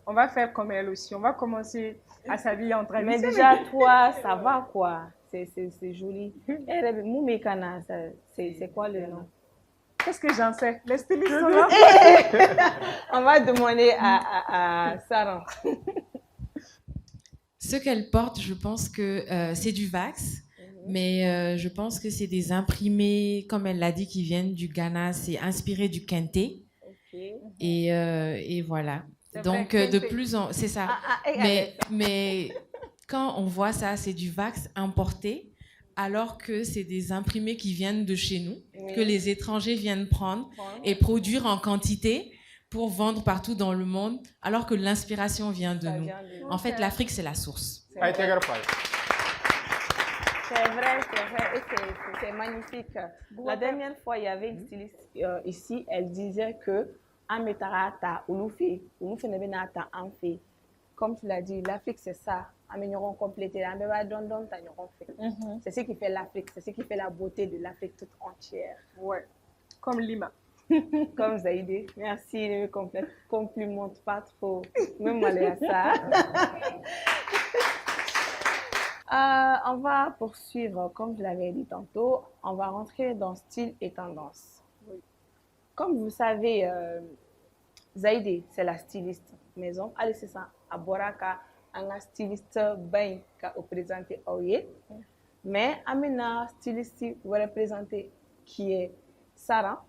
On va faire comme elle aussi. On va commencer à s'habiller en tradition. Mais déjà, toi, ça va quoi? C'est joli. Moumekana, c'est quoi le nom? Qu'est-ce que j'en sais? Les stylistes sont là. On va demander à Sarah. Ce qu'elle porte, je pense que c'est du Vax. Mais je pense que c'est des imprimés, comme elle l'a dit, qui viennent du Ghana. C'est inspiré du Kente. Et voilà. Donc, de plus en... C'est ça. Mais quand on voit ça, c'est du Vax importé, alors que c'est des imprimés qui viennent de chez nous, que les étrangers viennent prendre et produire en quantité pour vendre partout dans le monde, alors que l'inspiration vient de nous. En fait, l'Afrique, c'est la source. C'est vrai, et c'est magnifique. La dernière fois, il y avait une styliste ici, elle disait que comme tu l'as dit, l'Afrique c'est ça. C'est ce qui fait l'Afrique, c'est ce qui fait la beauté de l'Afrique toute entière. Ouais, comme Lima. Comme Zaïdé. Merci, ne me complimente pas trop. Même moi, à ça. On va poursuivre, comme je l'avais dit tantôt, on va rentrer dans style et tendance. Oui. Comme vous savez, Zaïdé, c'est la styliste maison. Allez, c'est ça. À Boraka, un styliste bien qui a représenté Oye. Mais Amina, styliste, vous représentez qui est Sarah.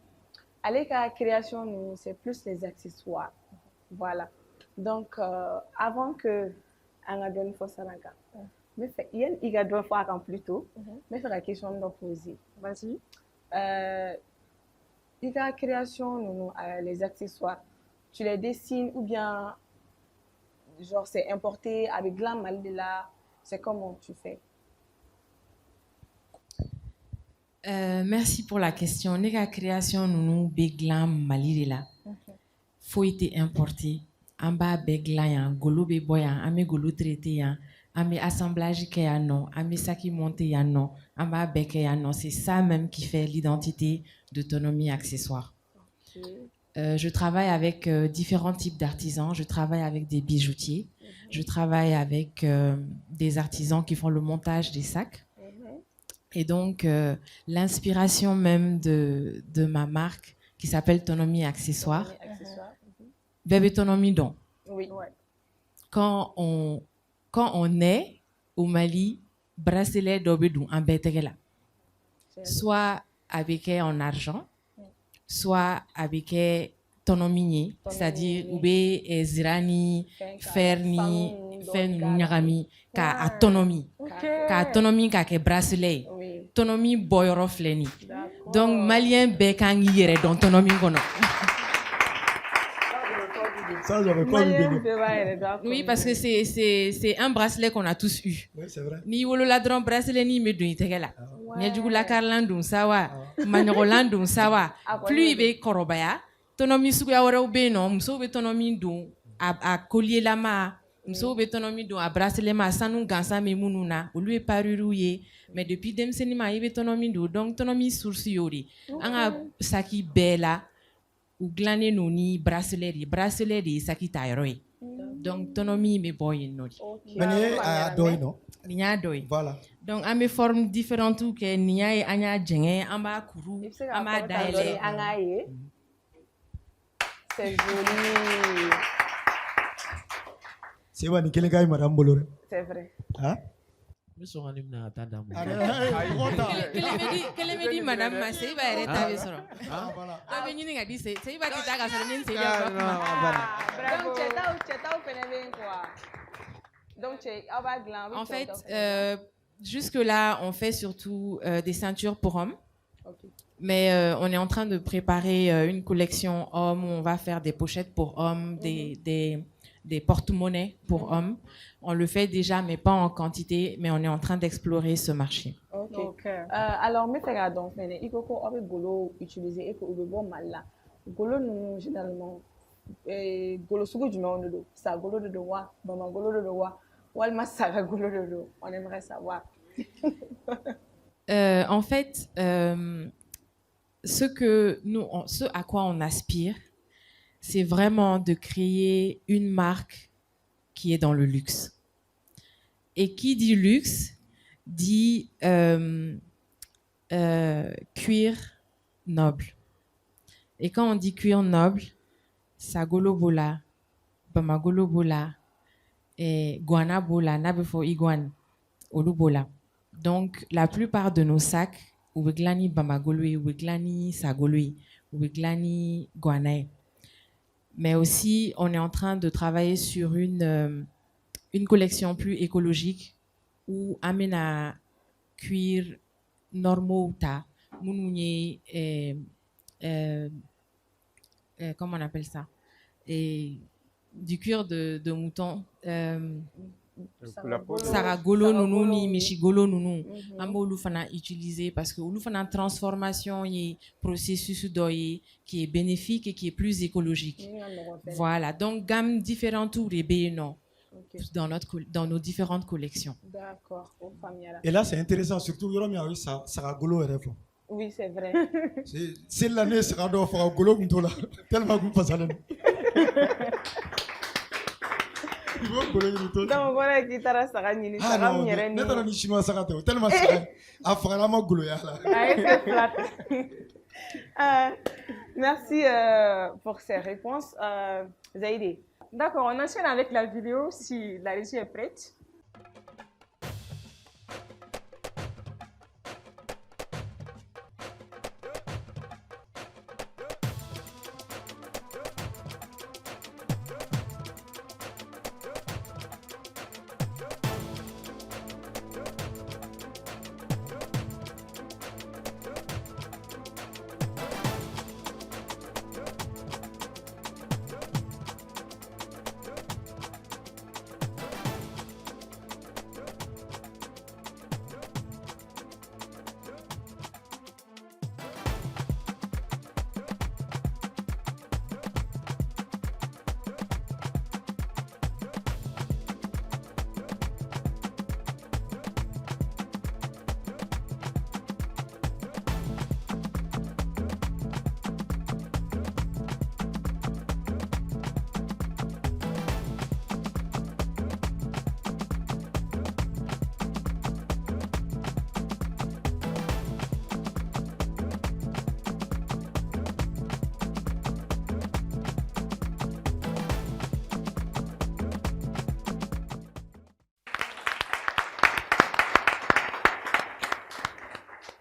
Allez, la création, c'est plus les accessoires. Voilà. Donc, avant que Angadon fasse Sarah, mais il y a deux fois plutôt, mais faire la question de poser. Vas-y. La création, les accessoires, tu les dessines ou bien genre c'est importé avec glam malila, c'est comment tu fais? Merci pour la question. La création, nous beglam malila. Faut être importé. En bas beglam, golo beboyan, ame golo traité, Ami assemblage qui est non, ami ça qui monte y a non, ama bec y a non. C'est ça même qui fait l'identité d'autonomie accessoire. Je travaille avec différents types d'artisans. Je travaille avec des bijoutiers. Je travaille avec des artisans qui font le montage des sacs. Et donc, l'inspiration même de ma marque, qui s'appelle Tonomi Accessoires, Bébé Tonomi Don. Oui. Quand on est au Mali, bracelet d'Obedou en Betegela. Soit avec en argent, soit avec Tonomi, c'est-à-dire Oube Zirani, Ferni, Nyagami, ka autonomie. Ka autonomie ka ke bracelet. Autonomie boyoro fleni. Donc, Malien bekan yere don autonomie kono. Ça, j'avais pas vu. Oui, parce que c'est un bracelet qu'on a tous eu. Oui, c'est vrai. Ni wolo la dron bracelet ni me dun tegela. Ni jugu la karlandun sawa, manyolandun sawa. Plus ibe korobaya, tonomi suya wora ube no, muso be tonomi dun a collier la ma, muso be tonomi dun a bracelet ma sanu gansa me mununa, olu e paruru ye, mais depuis demseni ma ibe tonomi dun, donc tonomi source yori. Anga saki bela ou glané no ni bracelet de saki tayroi. Donc tonomi me boy no. Mais a doy no. Nya doy. Voilà. Donc à mes formes différentes ou que nia et anya djenge amba kuru amba daele angaye. C'est joli. C'est vrai, ni kelen madame Bolore. C'est vrai. Hein? Nous sommes en hymne à Tadam. Quelle me dit madame Massé va être avec ça. Ah voilà. Ah ben ni ngadi c'est va te taga ça ni c'est bravo. Donc tu fais quoi? Donc tu va glam. En fait jusque là on fait surtout des ceintures pour hommes. Okay. Mais on est en train de préparer une collection hommes où on va faire des pochettes pour hommes, des porte-monnaies pour hommes. On le fait déjà, mais pas en quantité, mais on est en train d'explorer ce marché. Ok. Alors, mais fais donc, il faut qu'on ait golo utilisé et qu'on ait bon mal là. Golo nous généralement, golo sugu du monde do, ça golo de wa, maman golo de wa, walma ça golo de do. On aimerait savoir. En fait, ce à quoi on aspire, c'est vraiment de créer une marque qui est dans le luxe. Et qui dit luxe, dit cuir noble. Et quand on dit cuir noble, ça golobola, bamagolobola, et guana bola, nabefo iguan, olubola. Donc, la plupart de nos sacs, oubeglani bamagolui, oubeglani sagolui, oubeglani guanae. Mais aussi, on est en train de travailler sur une collection plus écologique où amena cuir normaux ta mounounier comment on appelle ça, et du cuir de mouton saragolo nounou ni michigolo nounou amba olu fana utiliser parce que olu fana transformation et processus d'oyer qui est bénéfique et qui est plus écologique. Voilà, donc gamme différente ou les non. Okay. Dans nos différentes collections. D'accord. Et là, c'est intéressant, surtout Saragolo et Refo. Oui, c'est vrai. C'est l'année Saragolo, tellement que vous passez. Donc voilà qui t'a sarani non, ne chinois sarate tellement ça aframa goloya là. Merci pour ces réponses. Zaïdi. D'accord, on enchaîne avec la vidéo si la régie est prête.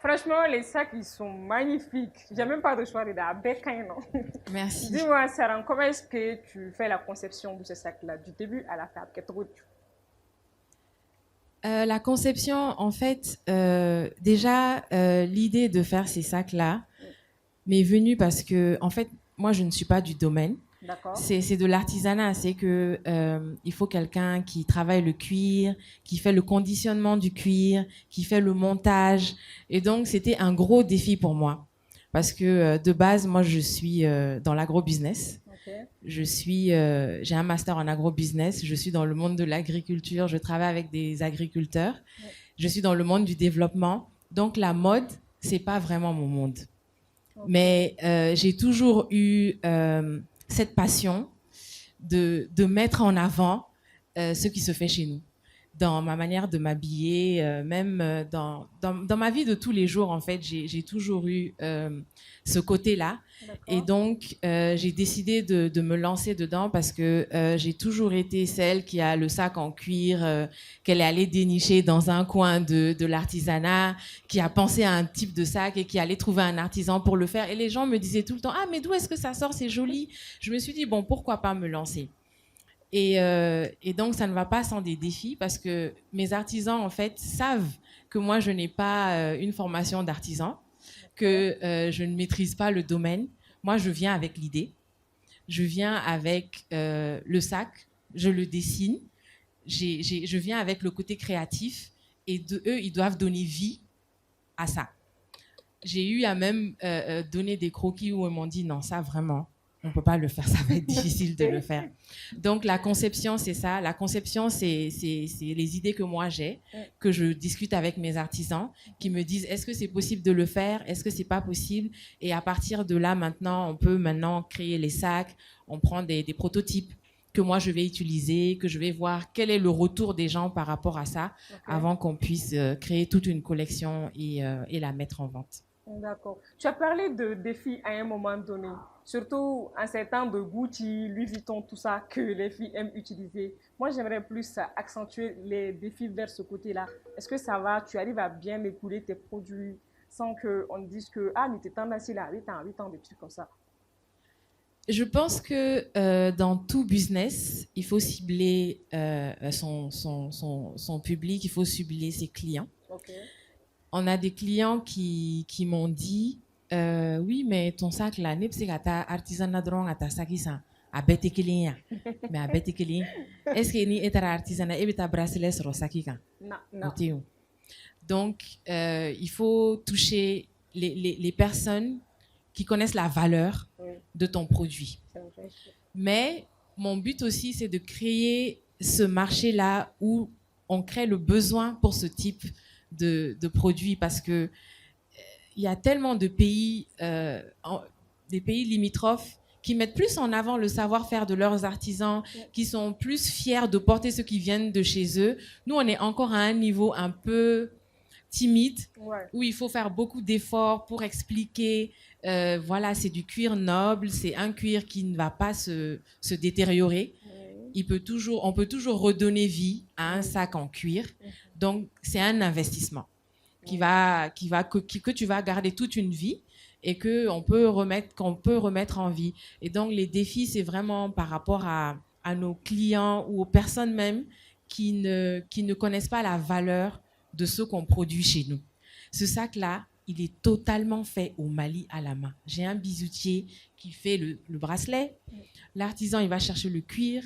Franchement, les sacs, ils sont magnifiques. J'ai même pas de choix de Bécain, non? Merci. Dis-moi, Sarah, comment est-ce que tu fais la conception de ce sac-là, du début à la fin? La conception, en fait, déjà, l'idée de faire ces sacs-là m'est venue parce que, en fait, moi, je ne suis pas du domaine. C'est de l'artisanat, c'est que il faut quelqu'un qui travaille le cuir, qui fait le conditionnement du cuir, qui fait le montage. Et donc, c'était un gros défi pour moi. Parce que de base, moi, je suis dans l'agro-business. J'ai un master en agro-business. Je suis dans le monde de l'agriculture. Je travaille avec des agriculteurs. Je suis dans le monde du développement. Donc, la mode, c'est pas vraiment mon monde. Mais j'ai toujours eu cette passion de mettre en avant ce qui se fait chez nous. Dans ma manière de m'habiller, même dans ma vie de tous les jours, en fait, j'ai toujours eu ce côté-là. Et donc, j'ai décidé de me lancer dedans parce que j'ai toujours été celle qui a le sac en cuir, qu'elle est allée dénicher dans un coin de l'artisanat, qui a pensé à un type de sac et qui allait trouver un artisan pour le faire. Et les gens me disaient tout le temps, « Ah, mais d'où est-ce que ça sort? C'est joli. » Je me suis dit, bon, pourquoi pas me lancer? Et donc, ça ne va pas sans des défis parce que mes artisans, en fait, savent que moi, je n'ai pas une formation d'artisan, que je ne maîtrise pas le domaine. Moi, je viens avec l'idée. Je viens avec le sac, je le dessine. Je viens avec le côté créatif et eux, ils doivent donner vie à ça. J'ai eu à même donner des croquis où ils m'ont dit, non, ça, vraiment, on ne peut pas le faire, ça va être difficile de le faire. Donc, la conception, c'est ça. La conception, c'est les idées que moi j'ai, que je discute avec mes artisans, qui me disent, est-ce que c'est possible de le faire? Est-ce que c'est pas possible? Et à partir de là, maintenant, on peut créer les sacs, on prend des prototypes que moi, je vais utiliser, que je vais voir quel est le retour des gens par rapport à ça, avant qu'on puisse créer toute une collection et la mettre en vente. D'accord. Tu as parlé de défis à un moment donné, surtout en ces temps de Gucci, Louis Vuitton, tout ça, que les filles aiment utiliser. Moi, j'aimerais plus accentuer les défis vers ce côté-là. Est-ce que ça va? Tu arrives à bien écouler tes produits sans qu'on dise que, ah, mais t'es tendance là, 8 ans, des trucs comme ça? Je pense que dans tout business, il faut cibler son public, il faut cibler ses clients. On a des clients qui m'ont dit oui, mais ton sac là, c'est artisanat drong à ta sac à bête client. Mais à bête client, est-ce que ni est artisanat et ta bracelet sur le sac? Non. Donc, il faut toucher les personnes qui connaissent la valeur de ton produit. Mais mon but aussi, c'est de créer ce marché-là où on crée le besoin pour ce type de produits parce que il y a tellement de pays, des pays limitrophes qui mettent plus en avant le savoir-faire de leurs artisans, qui sont plus fiers de porter ce qui viennent de chez eux. Nous, on est encore à un niveau un peu timide, où il faut faire beaucoup d'efforts pour expliquer, voilà, c'est du cuir noble, c'est un cuir qui ne va pas se détériorer. On peut toujours redonner vie à un sac en cuir. Donc, c'est un investissement que tu vas garder toute une vie et qu'on peut remettre en vie. Et donc, les défis, c'est vraiment par rapport à nos clients ou aux personnes même qui ne connaissent pas la valeur de ce qu'on produit chez nous. Ce sac-là, il est totalement fait au Mali à la main. J'ai un bijoutier qui fait le bracelet. L'artisan, il va chercher le cuir.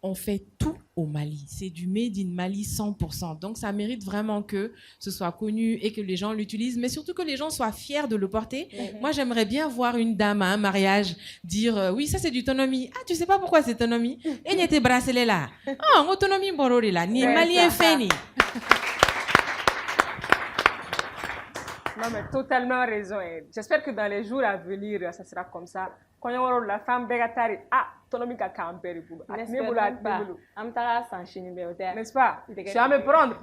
On fait tout au Mali. C'est du made in Mali 100%. Donc, ça mérite vraiment que ce soit connu et que les gens l'utilisent, mais surtout que les gens soient fiers de le porter. Moi, j'aimerais bien voir une dame à un mariage dire oui, ça c'est du Tonomi. Ah, tu sais pas pourquoi c'est Tonomi? Et il y a tes bracelets là. Ah, mon Tonomi Borori là. Ni Malien Feni. Non, mais totalement raison. J'espère que dans les jours à venir, ça sera comme ça. Quand il y aura la femme bégatari, ah, Tonomi ka camperi pour. N'est-ce pas? Tu vas me prendre.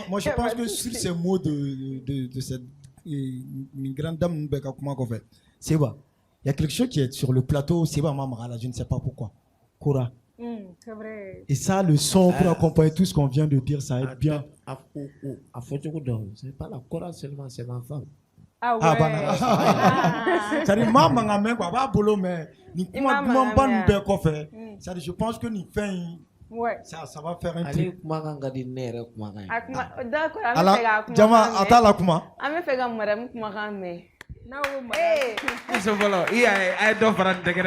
Moi, je pense que sur ces mots de cette une grande dame, c'est vrai. Il y a quelque chose qui est sur le plateau, c'est vrai, maman, je ne sais pas pourquoi. Kora. C'est vrai. Et ça, le son pour accompagner tout ce qu'on vient de dire, ça aide bien. c'est pas la chorale seulement, c'est ma femme. Ah ouais. C'est-à-dire, maman m'a mis quoi, pas boulot, mais ni comment pas nous faire quoi faire. C'est-à-dire, je pense que ni fait, ça va faire un truc. Allez, comment on dit nère, comment on dit. D'accord. Alors, Jama, attends là comment? Ame fait comme madame comment mais. Non, Hey. So voilà, I don't want to get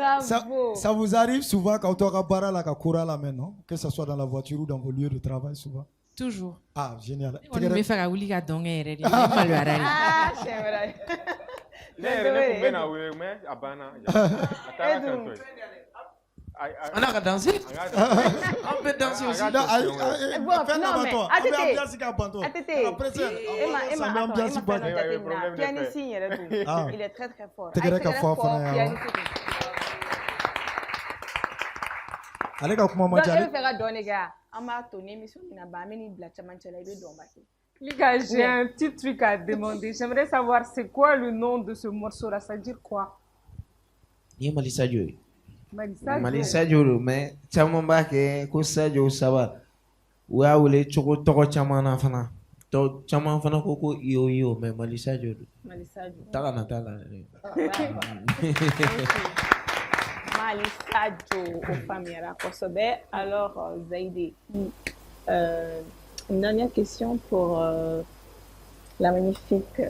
Bravo. Ça vous arrive souvent quand on a barra la kakura là maintenant, que ce soit dans la voiture ou dans vos lieux de travail souvent? Toujours. Ah, génial. On me fait la ouliga donc Ah, c'est vrai. On a qu'à danser. On peut danser aussi. Non, il est très très fort. Ale ka kuma ma Donc, ca elle fera donner gars. On m'a tourné mission qui n'a pas mis de la chamanchela et de dombaté. Les gars, j'ai un petit truc à demander. J'aimerais savoir c'est quoi le nom de ce morceau-là. Ça veut dire quoi? Ni Malisa Joy. Malisa Joy. Malisa Joy, mais caman b'a kɛ ko Sadio Saba. U y'a wele cogo tɔgɔ caman na fana. Caman fana ko ko iyo mais Malisa Joy. Malisa Joy. Taga na t'a la. Malisa Joy aux familles. Alors, Zaïdi, une dernière question pour la magnifique.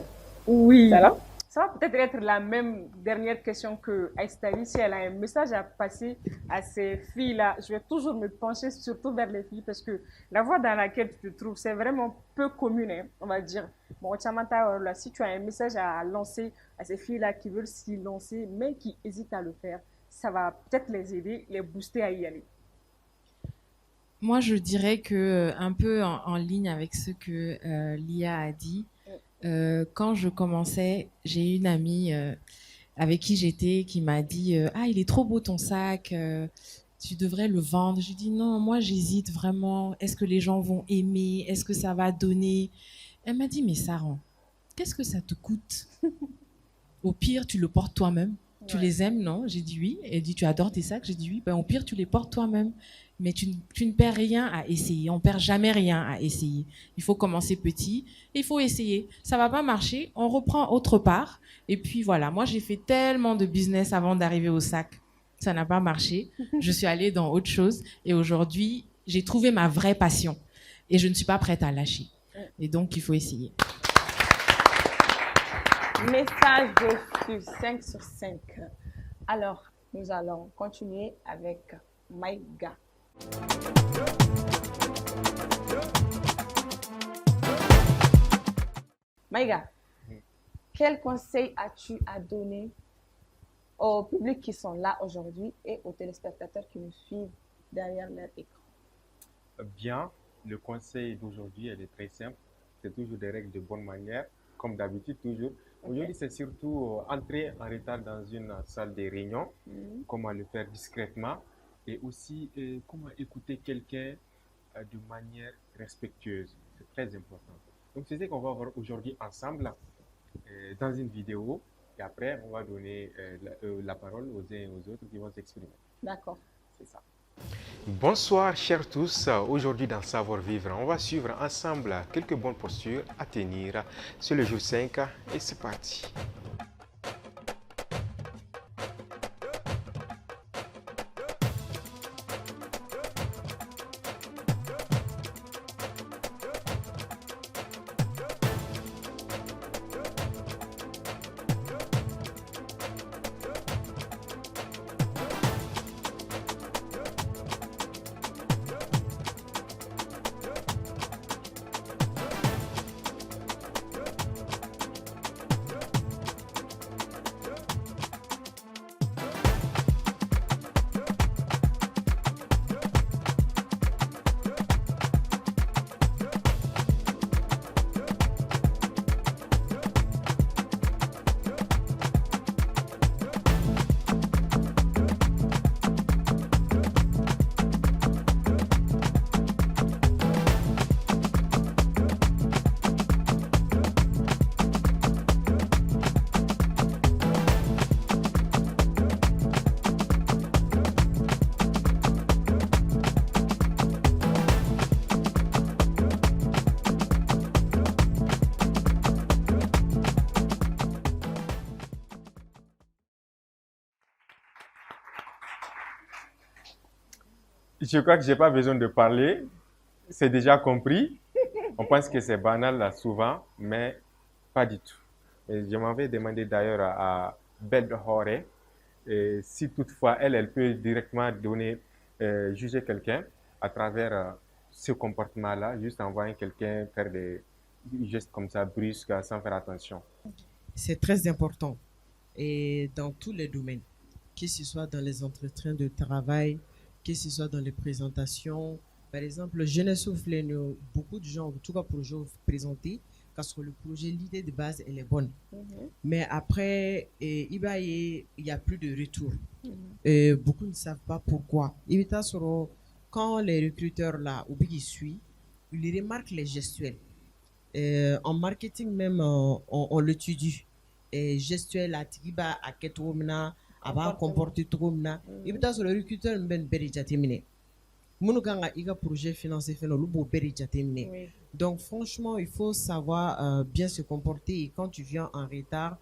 Oui. Ça va? Ça va peut-être être la même dernière question que Aïstali. Si elle a un message à passer à ces filles-là, je vais toujours me pencher surtout vers les filles parce que la voie dans laquelle tu te trouves, c'est vraiment peu commune, hein, on va dire. Bon, si tu as un message à lancer à ces filles-là qui veulent s'y lancer, mais qui hésitent à le faire, ça va peut-être les aider, les booster à y aller. Moi, je dirais que un peu en ligne avec ce que Lia a dit, quand je commençais, j'ai une amie avec qui j'étais qui m'a dit ah, il est trop beau ton sac, tu devrais le vendre. Je dis non, moi j'hésite vraiment. Est-ce que les gens vont aimer? Est-ce que ça va donner? Elle m'a dit mais Sarah, qu'est-ce que ça te coûte? Au pire, tu le portes toi-même. Tu les aimes, non? J'ai dit oui. Elle dit tu adores tes sacs? J'ai dit oui. Ben, au pire, tu les portes toi-même. Mais tu ne perds rien à essayer. On ne perd jamais rien à essayer. Il faut commencer petit. Il faut essayer. Ça ne va pas marcher. On reprend autre part. Et puis voilà. Moi, j'ai fait tellement de business avant d'arriver au sac. Ça n'a pas marché. Je suis allée dans autre chose. Et aujourd'hui, j'ai trouvé ma vraie passion. Et je ne suis pas prête à lâcher. Et donc, il faut essayer. Message de 5 sur 5. Alors, nous allons continuer avec Maïga. Maïga, quel conseil as-tu à donner au public qui sont là aujourd'hui et aux téléspectateurs qui nous suivent derrière leur écran? Bien, le conseil d'aujourd'hui, elle est très simple. C'est toujours des règles de bonne manière, comme d'habitude toujours. Aujourd'hui, c'est surtout entrer en retard dans une salle de réunion, comment le faire discrètement et aussi comment écouter quelqu'un de manière respectueuse. C'est très important. Donc, c'est ce qu'on va voir aujourd'hui ensemble dans une vidéo et après, on va donner la parole aux uns et aux autres qui vont s'exprimer. D'accord. C'est ça. Bonsoir chers tous, aujourd'hui dans Savoir Vivre, on va suivre ensemble quelques bonnes postures à tenir. C'est le jour 5 et c'est parti. Je crois que je n'ai pas besoin de parler, c'est déjà compris. On pense que c'est banal là, souvent, mais pas du tout. Et je m'avais demandé d'ailleurs à Belle Horé, si toutefois elle peut directement donner, juger quelqu'un à travers ce comportement-là, juste en voyant quelqu'un faire des gestes comme ça, brusques, sans faire attention? C'est très important. Et dans tous les domaines, que ce soit dans les entretiens de travail, que ce soit dans les présentations. Par exemple, je ne souffle beaucoup de gens, en tout cas pour les gens présentés, parce que le projet, l'idée de base, elle est bonne. Mais après, il y a plus de retour. Beaucoup ne savent pas pourquoi. Quand les recruteurs là, ou ils suivent, ils remarquent les gestuels. En marketing même, on l'étudie. Gestuel à Tiba, à Ketomna, à va comporter Tromna. Il y a sur le recruteur, ben Berijatemine. Mounoganga, il y a un projet financé, fait le beau Berijatemine. Donc, franchement, il faut savoir bien se comporter. Et quand tu viens en retard,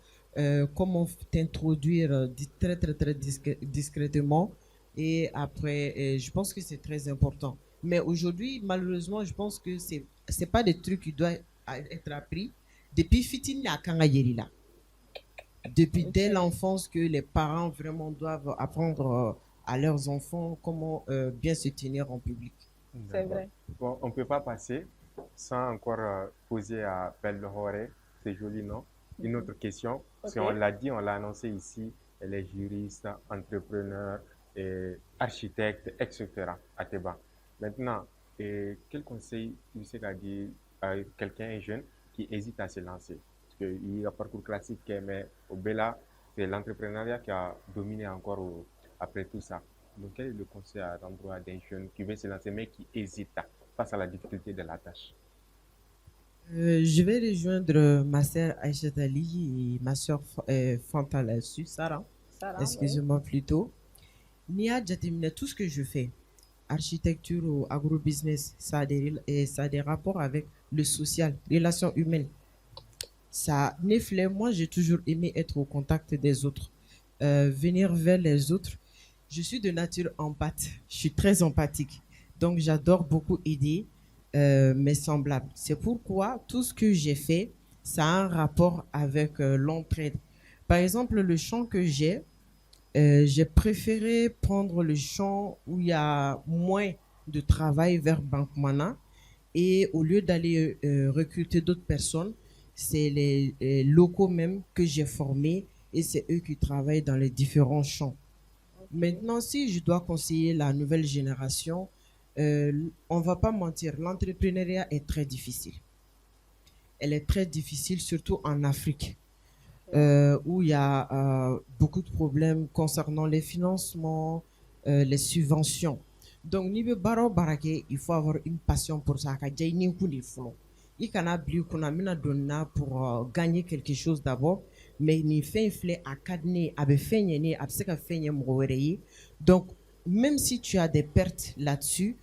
comment t'introduire très, très, très discrètement. Et après, je pense que c'est très important. Mais aujourd'hui, malheureusement, je pense que c'est pas des trucs qui doivent être appris depuis Fitine à Kangayerila. Depuis dès l'enfance que les parents vraiment doivent apprendre à leurs enfants comment bien se tenir en public. C'est vrai. Bon, on ne peut pas passer sans encore poser à Belle-Horé, c'est joli, non? Une autre question, parce qu'on l'a dit, on l'a annoncé ici, elle est juriste, entrepreneur, architecte, etc. à Teba. Maintenant, quel conseil tu sais à dire à quelqu'un jeune qui hésite à se lancer? Parce qu'il y a un parcours classique, mais au Bela, c'est l'entrepreneuriat qui a dominé encore après tout ça. Donc, quel est le conseil à l'endroit d'un jeune qui veut se lancer, mais qui hésite face à la difficulté de la tâche? Je vais rejoindre ma sœur Aïcha Ali et ma sœur Fanta là-dessus, Sarah. Excusez-moi plutôt. Nia Djatimine, tout ce que je fais, architecture ou agrobusiness, ça a des rapports avec le social, relations humaines. Ça n'effleure, moi j'ai toujours aimé être au contact des autres, venir vers les autres. Je suis de nature empathique, je suis très empathique, donc j'adore beaucoup aider mes semblables. C'est pourquoi tout ce que j'ai fait, ça a un rapport avec l'entraide. Par exemple, le champ que j'ai préféré prendre le champ où il y a moins de travail vers Bankmana, et au lieu d'aller recruter d'autres personnes, c'est les locaux même que j'ai formés et c'est eux qui travaillent dans les différents champs. Maintenant, si je dois conseiller la nouvelle génération, on va pas mentir, l'entrepreneuriat est très difficile. Elle est très difficile, surtout en Afrique, où il y a beaucoup de problèmes concernant les financements, les subventions. Donc, il faut avoir une passion pour ça. Il y pour gagner quelque chose d'abord, mais il fait à cadner, donc même si tu as des pertes là-dessus,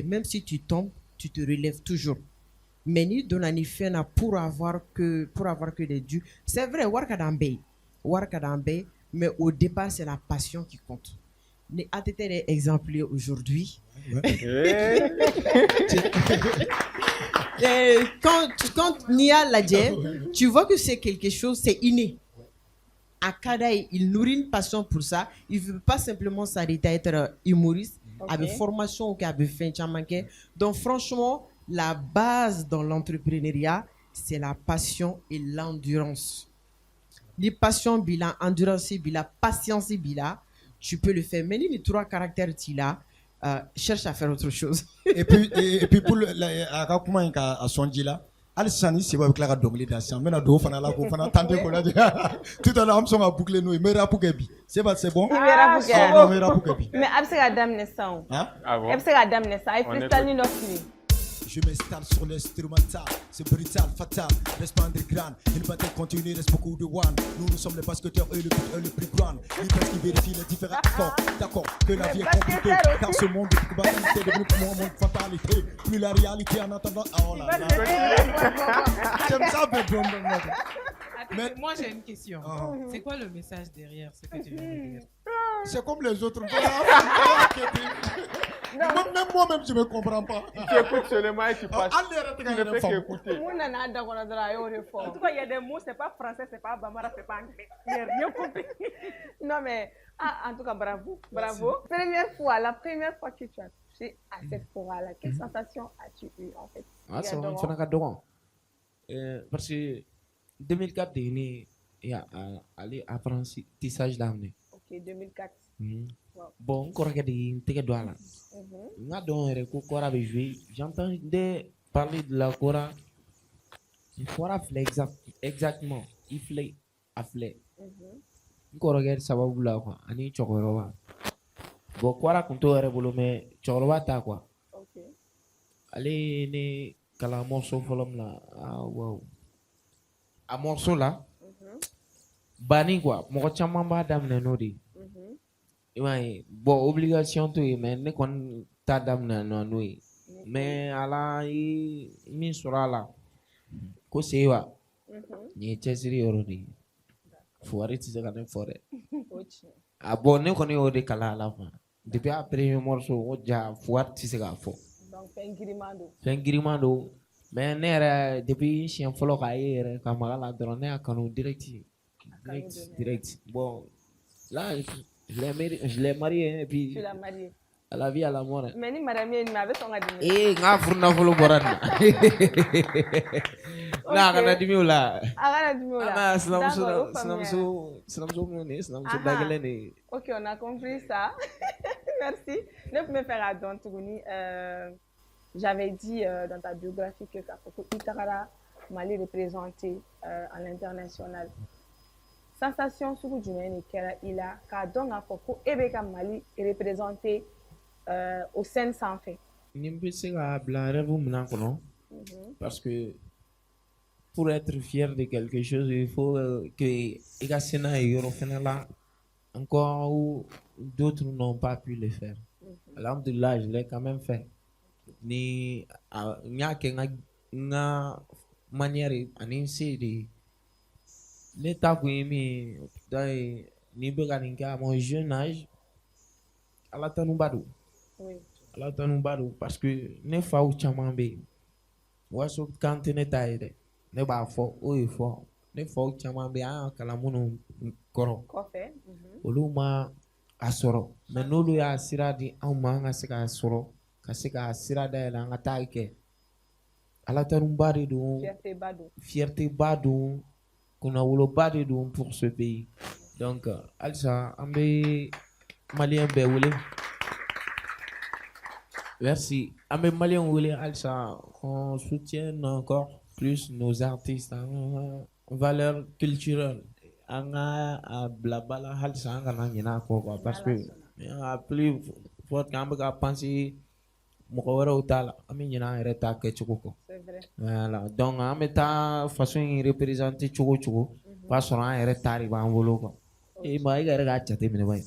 même si tu tombes, tu te relèves toujours. Mais ni donani fena pour avoir que des dieux. C'est vrai, warkadambe, mais au départ c'est la passion qui compte. Les ATT exemplaires aujourd'hui. Quand Nia l'a dit, tu vois que c'est quelque chose, c'est inné. Akadaï, il nourrit une passion pour ça. Il ne veut pas simplement s'arrêter à être humoriste, avec formation ou avec fin de. Donc franchement, la base dans l'entrepreneuriat, c'est la passion et l'endurance. Les passions, endurance, patience, tu peux le faire. Mais les trois caractères, cherche à faire autre chose. Et puis pour la comment à son dit là, Alessani c'est pas clair à dongler dans ça. Mais na do fana la ko fana tante ko la. Tout à l'heure on s'en a bouclé nous mais ra pour Gabi. C'est bon. Mais abse Adam Nessan. Ah bon? Abse Adam Nessan, il freestyle ni fini. Je m'installe sur l'instrumental, c'est brutal, fatal, reste pas underground, une bataille continue, reste beaucoup de one. Nous sommes les basketteurs et le plus grand. Les personnes qui vérifient les différents accords, d'accord, que la vie est compliquée, car ce monde de c'est devenu pour moi un monde fatalité. Plus la réalité en attendant, oh là là. J'aime ça, mais moi j'ai une question. C'est quoi le message derrière ce que tu viens de dire? C'est comme les autres. Même moi-même, je ne me comprends pas. Tu écoutes seulement et tu passes. Tu ne fais qu'écouter. En tout cas, il y a des mots, c'est pas français, c'est pas bambara, c'est pas anglais. Il n'y a rien compris. Non, mais en tout cas, bravo. La première fois que tu as touché à cette fora-là? Quelle sensation as-tu eu en fait? Ah, c'est un phénomène. Parce que 2004, il y a allé apprendre tissage d'amener. Ok, 2004. Wow. Bon, encore regardez, t'es que douala. N'a donc réco Cora avait joué. J'entendais parler de la Cora. Il faut rappeler exactement. Il fallait appeler. Encore regarde ça va vous là quoi. Ani chokoroba. Bon, Cora compte au rebolo mais chokoroba ta quoi. Ok. Allez ne kala morceau folom là. Ah wow. A morceau là. Bani quoi. Mon chama ba dam ne nodi. Ouais, bon, obligation to mais ne kon ta dam na no oui. Mais ala i min sura la. Ko sewa. Ni chesiri orodi. Fuari ti saka ne fore. Ah bon, ne kon yo de kala la fa. Depuis après le morceau, o ja fuari ti saka fo. Donc Fengirimando. Fengirimando. Mais ne era depuis chien folo ka yere ka magala drone a kanu direct. Bon, là je l'ai marié et puis Tu l'as marié. à la vie à la mort. Mais ni madame ni m'avait son admis. Eh, nga furna folo borana. Na kana dimi la. Agana dimi la. Na slamso bagale ne. OK, on a compris ça. Merci. Ne pouvez faire à Don Tougouni. J'avais dit dans ta biographie que Kapoko Itakara Mali représenté à l'international. Sensation sur le Jumeni Kera Ila, car donc à Foko Ebeka Mali est représenté au sein sans fait. Parce que pour être fier de quelque chose, il faut que Egasena et Yorofenala, encore où d'autres n'ont pas pu le faire. Alhamdulillah, je l'ai quand même fait. Ni nga manière ani c'est l'état que mi dai ni bega ninka à mon jeune âge ala tanubado Oui. Ala tanubado parce que ne fa ou chamambe waso kante ne taide ne ba fo o e fo ne fa ou chamambe a kala munu koro Kofe. oluma asoro mais nolu ya siradi au manga sika asoro kasika sirada la ngata ke ala tanubado do fierté bado qu'on a voulu battre pour ce pays. Donc, Alsa, Ambe Malien Beoulé. Merci. Ambe Malien Beoulé, Alsa, qu'on soutienne encore plus nos artistes en valeur culturelle. Anga blabala Alsa, anga nangina quoi parce que plus fort qu'un peu à penser. Mokowara utala ami nyina reta ke chukuko. C'est vrai. Voilà. Donc en mettant façon représenter chuko pas sur un reta riba envolo ko. E mai ga ga chate mine bai.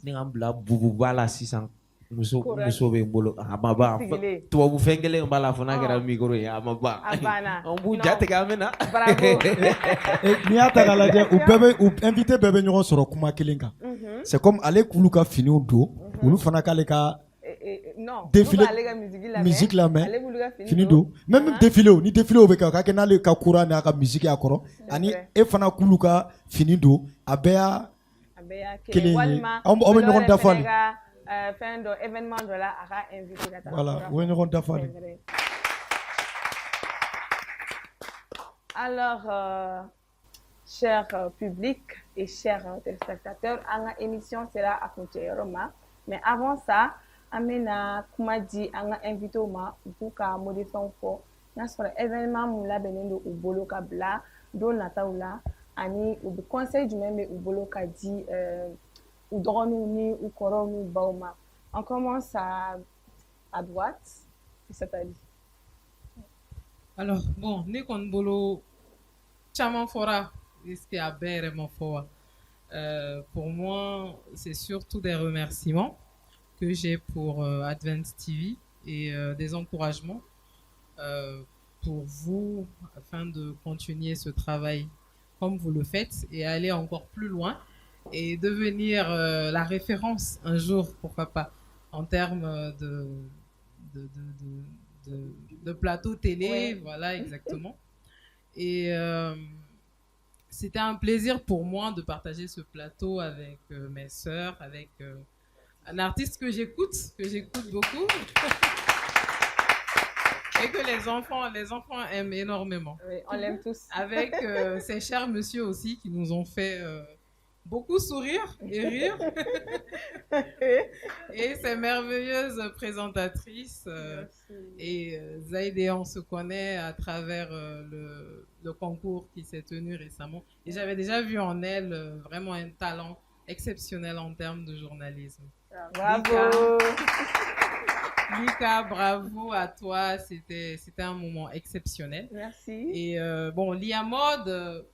Ni ambla bubu bala 600 muso be mbolo amaba. To bu fengele mbala fona gara micro ya amaba. On bu jate ga mena. Bravo. Ni ata gala je ou bebe ou invité bebe ñoxo soro kuma kelenga. C'est comme aller kuluka fini do, ulu fana kale ka non, défilé musique la main fini do même défilé ni défilé avec ka ke na le ka courant na ka musique akoro ani e fana kuluka fini do abea kele walma on be ñoxon dafali fin de événement de la ara invité la voilà on ñoxon dafali. Alors cher public et chers téléspectateurs, anga émission sera à continuer Roma, mais avant ça amena kuma di anga invité ma buka modifon fo na sora événement mula benendo ubolo ka bla do nataula ani ubi conseil du même ubolo ka di ou dronu ni ou koronu bauma. On commence à droite, c'est-à-dire. Alors bon, ne kon bolo chaman fora risque à bere mon fort. Pour moi, c'est surtout des remerciements que j'ai pour Advance TV et des encouragements pour vous afin de continuer ce travail comme vous le faites et aller encore plus loin et devenir la référence un jour, pourquoi pas, en termes de plateau télé, ouais. Voilà, exactement. Et c'était un plaisir pour moi de partager ce plateau avec mes sœurs, avec un artiste que j'écoute beaucoup. Et que les enfants aiment énormément. Oui, on l'aime tous. Avec ces chers messieurs aussi qui nous ont fait beaucoup sourire et rire. Et ces merveilleuses présentatrices. Zaïdé, on se connaît à travers le concours qui s'est tenu récemment. Et j'avais déjà vu en elle vraiment un talent exceptionnel en termes de journalisme. Bravo! Lika, bravo à toi. C'était un moment exceptionnel. Merci. Et bon, Lia Mode,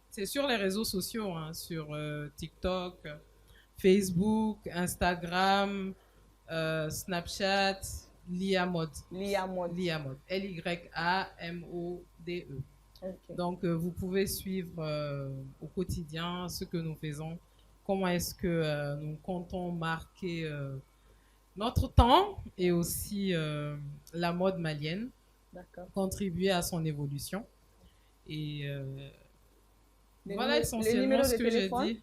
c'est sur les réseaux sociaux, hein, sur TikTok, Facebook, Instagram, Snapchat, Lia Mode. Lia Mode. Lyamode. Okay. Donc, vous pouvez suivre au quotidien ce que nous faisons. Comment est-ce que nous comptons marquer notre temps et aussi la mode malienne, contribuer à son évolution. Et voilà essentiellement ce que j'ai dit.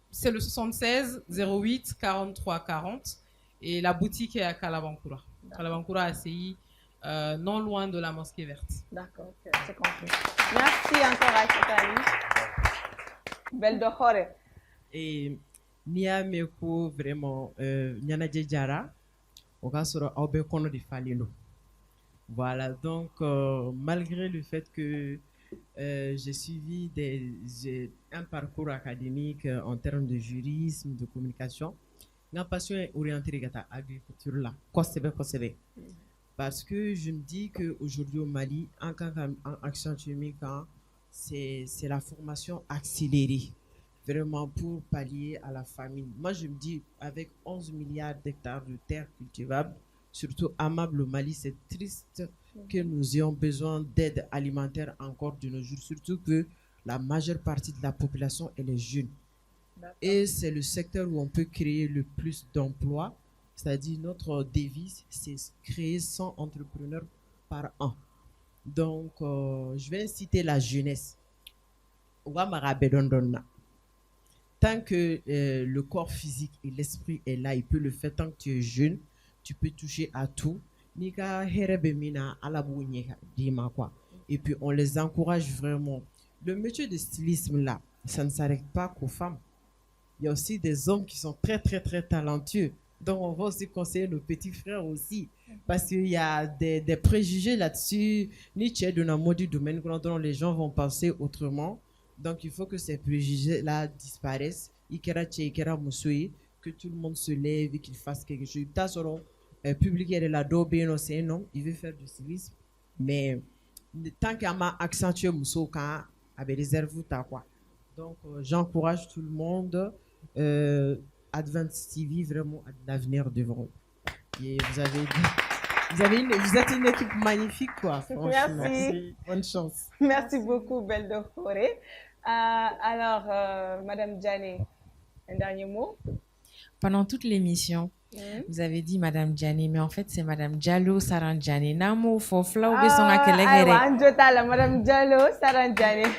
C'est le 76 08 43 40 et la boutique est à Kalabankura. Kalabankura ACI, non loin de la mosquée verte. D'accord, c'est compris. Merci encore à Chitali. Belle de Hore. Et Nia Meko vraiment Nyana Djara au cas sur Aube Kono de Falilo. Voilà, donc malgré le fait que j'ai suivi un parcours académique en termes de jurisme, de communication, ma passion est orientée à l'agriculture là, parce que je me dis qu'aujourd'hui au Mali, en action chimique, c'est la formation accélérée. Vraiment pour pallier à la famine. Moi, je me dis, avec 11 milliards d'hectares de terres cultivables, surtout amable au Mali, c'est triste que nous ayons besoin d'aide alimentaire encore de nos jours, surtout que la majeure partie de la population, elle est jeune. Et c'est le secteur où on peut créer le plus d'emplois, c'est-à-dire notre devise, c'est créer 100 entrepreneurs par an. Donc, je vais citer la jeunesse. Tant que le corps physique et l'esprit est là, il peut le faire. Tant que tu es jeune, tu peux toucher à tout. Et puis, on les encourage vraiment. Le métier de stylisme, là, ça ne s'arrête pas qu'aux femmes. Il y a aussi des hommes qui sont très, très, très talentueux. Donc, on va aussi conseiller nos petits frères aussi. Parce qu'il y a des préjugés là-dessus. Nietzsche de dans du domaine dont les gens vont penser autrement. Donc, il faut que ces préjugés-là disparaissent. Que tout le monde se lève et qu'il fasse quelque chose. Publier de la dobé, c'est non. Il veut faire du stylisme. Mais tant qu'il y a accentué Moussoka, avec réserve, quoi. Donc, j'encourage tout le monde. Advance TV, vraiment, à l'avenir devant eux. Et vous êtes une équipe magnifique, quoi. Merci. Bonne chance. Merci beaucoup, Belle de Forêt. Alors, Madame Djane, un dernier mot? Pendant toute l'émission, vous avez dit Madame Djane, mais en fait, c'est Madame Diallo Saran Djane. Namo fofla ou beson à Madame Diallo Saran Djane.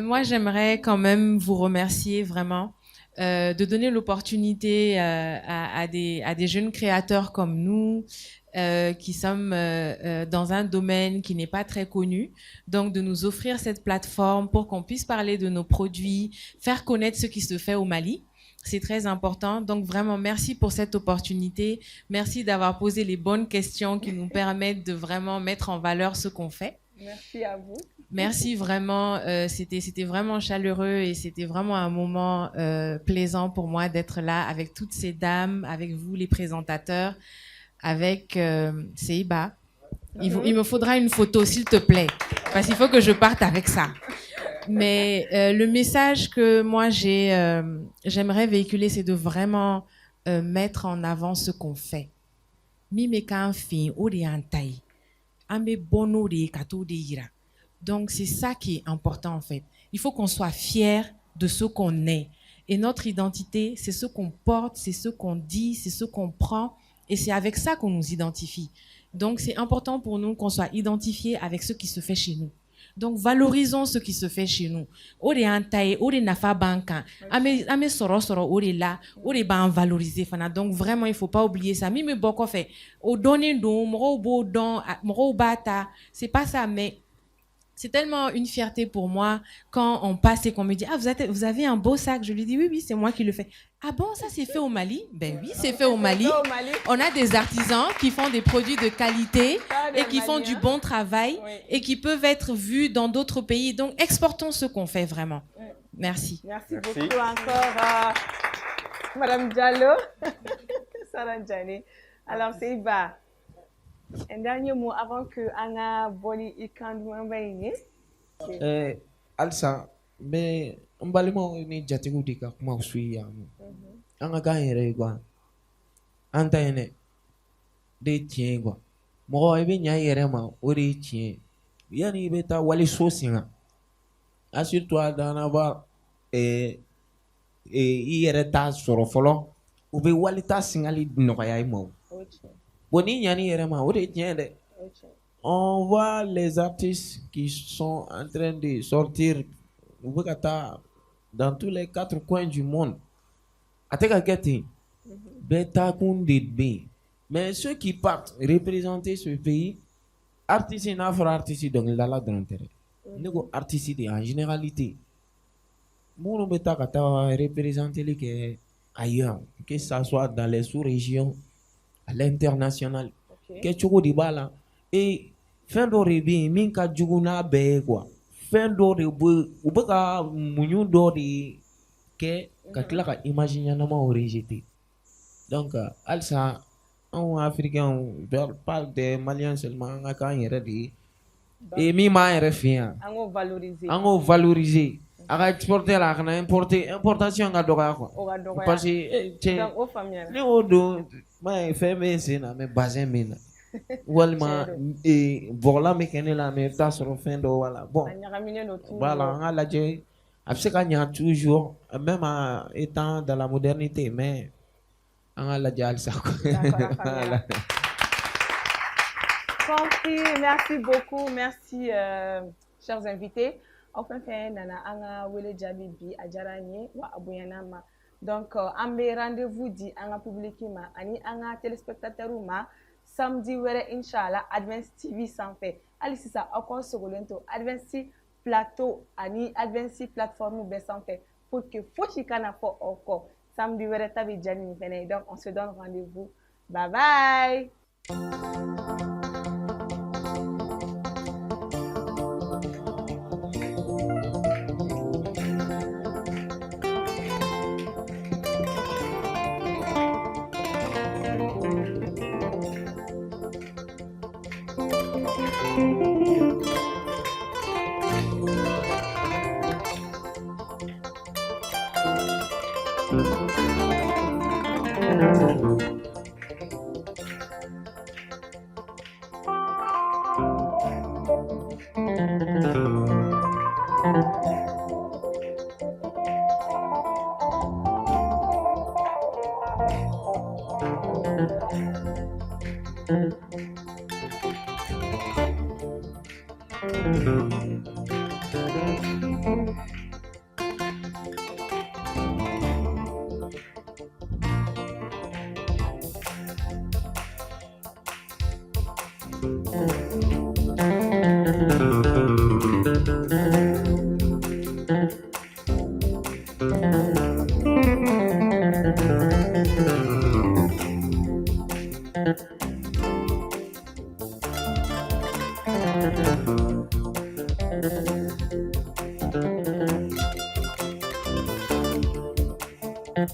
Moi, j'aimerais quand même vous remercier vraiment de donner l'opportunité à des jeunes créateurs comme nous qui sommes dans un domaine qui n'est pas très connu. Donc, de nous offrir cette plateforme pour qu'on puisse parler de nos produits, faire connaître ce qui se fait au Mali. C'est très important. Donc, vraiment, merci pour cette opportunité. Merci d'avoir posé les bonnes questions qui nous permettent de vraiment mettre en valeur ce qu'on fait. Merci à vous. Merci vraiment, c'était vraiment chaleureux et c'était vraiment un moment plaisant pour moi d'être là avec toutes ces dames, avec vous les présentateurs, avec Seiba. Il me faudra une photo s'il te plaît, parce qu'il faut que je parte avec ça. Mais le message que moi j'aimerais véhiculer, c'est de vraiment mettre en avant ce qu'on fait. Donc, c'est ça qui est important, en fait. Il faut qu'on soit fier de ce qu'on est. Et notre identité, c'est ce qu'on porte, c'est ce qu'on dit, c'est ce qu'on prend. Et c'est avec ça qu'on nous identifie. Donc, c'est important pour nous qu'on soit identifiés avec ce qui se fait chez nous. Donc, valorisons ce qui se fait chez nous. O de an ta ye, o de nafa b'an kan. An bɛ sɔrɔ o de la, o de b'an valoriser fana. Donc, vraiment, il faut pas oublier ça. Min bɛ bɔ kɔfɛ, o dɔnnen don, mɔgɔw b'o dɔn, mɔgɔw b'a ta. C'est pas ça, mais c'est tellement une fierté pour moi quand on passe et qu'on me dit « Ah, vous avez un beau sac ». Je lui dis « Oui, oui, c'est moi qui le fais ». « Ah bon, ça c'est fait au Mali ?» Ben oui, c'est fait au Mali. On a des artisans qui font des produits de qualité et qui font du bon travail et qui peuvent être vus dans d'autres pays. Donc, exportons ce qu'on fait vraiment. Merci. Merci beaucoup encore, Madame Diallo. Sarah Ndiané. Alors, c'est Iba. Un dernier mot avant que Anna Boli Ikandu Mbaye. Alsa, mais on va ni jatigu di ka kuma suyi ya mu. An ka kan yɛrɛ quoi. An ta ye ne de tiɲɛ quoi. Mɔgɔ i bɛ ɲa i yɛrɛ ma o de ye tiɲɛ. Yani i bɛ taa waliso sen kan. Assure-toi d'en avoir i yɛrɛ t'a sɔrɔ fɔlɔ. U bɛ walita singali nɔgɔya i ma o. Bon ni ɲani yɛrɛ ma o de ye tiɲɛ dɛ. On voit les artistes qui sont en train de sortir dans tous les 4 coins du monde. Mais ceux qui partent représenter ce pays, artistes et artistes, donc il a là de l'intérêt. Nous, artistes en généralité, nous représenter les ailleurs, que ce soit dans les sous-régions, à l'international. Que tu vois des balles et fin d'orébé, minka juguna be quoi. Fin d'orébé, ou beka munyu d'ori que katla ka imaginer nama rejeté. Donc, alsa, en africain, on parle des Maliens seulement, on a quand même dit. Et mi ma refien. On valoriser. On valoriser. On exporter là, on importer, importation on a doka quoi. Parce que aux familles. Les autres, mais fait mais c'est na mais bazin mina. Walma et voilà mais qu'elle là mais ta sur fin de voilà bon voilà on a la j'ai absolument toujours même étant dans la modernité mais on a la j'ai ça compris. Merci beaucoup, merci chers invités. Enfin fait nana anga wele jabibi ajaranye wa abuyanama. Donc ambe rendez-vous dit anga publiquement ani anga téléspectateur ma samedi were inshallah Advance TV sans fait. Ali sisa encore sogolento Advance plateau ani Advance plateforme be sans fait pour que fochikana fo encore samedi were tabi jani fene. Donc on se donne rendez-vous. Bye bye.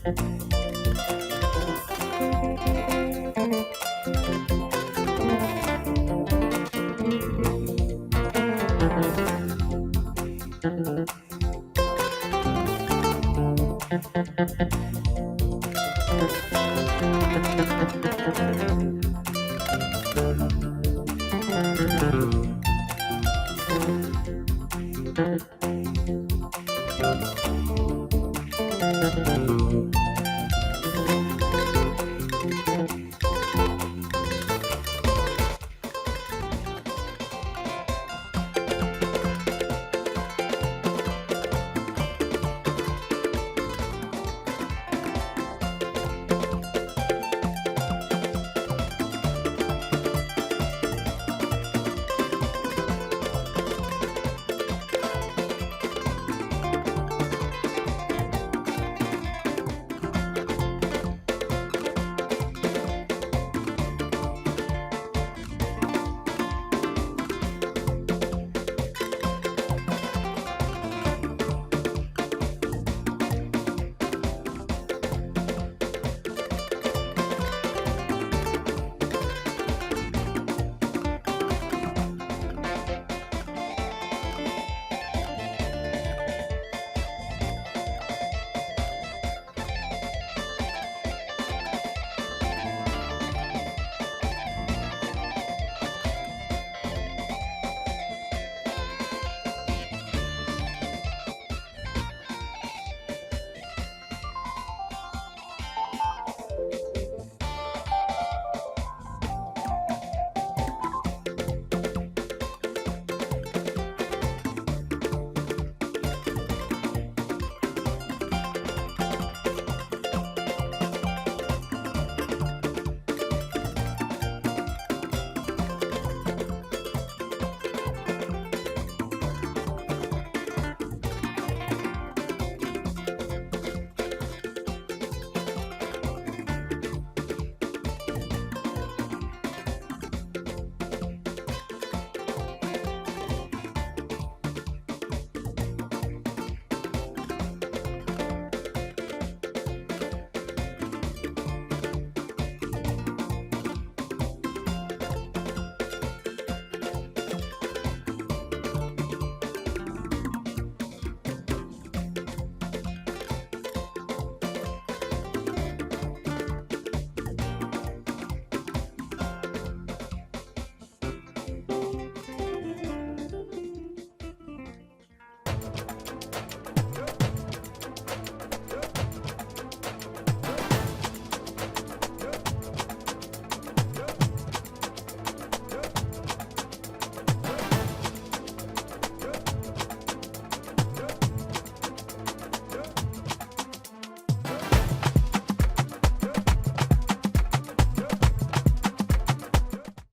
Thank you.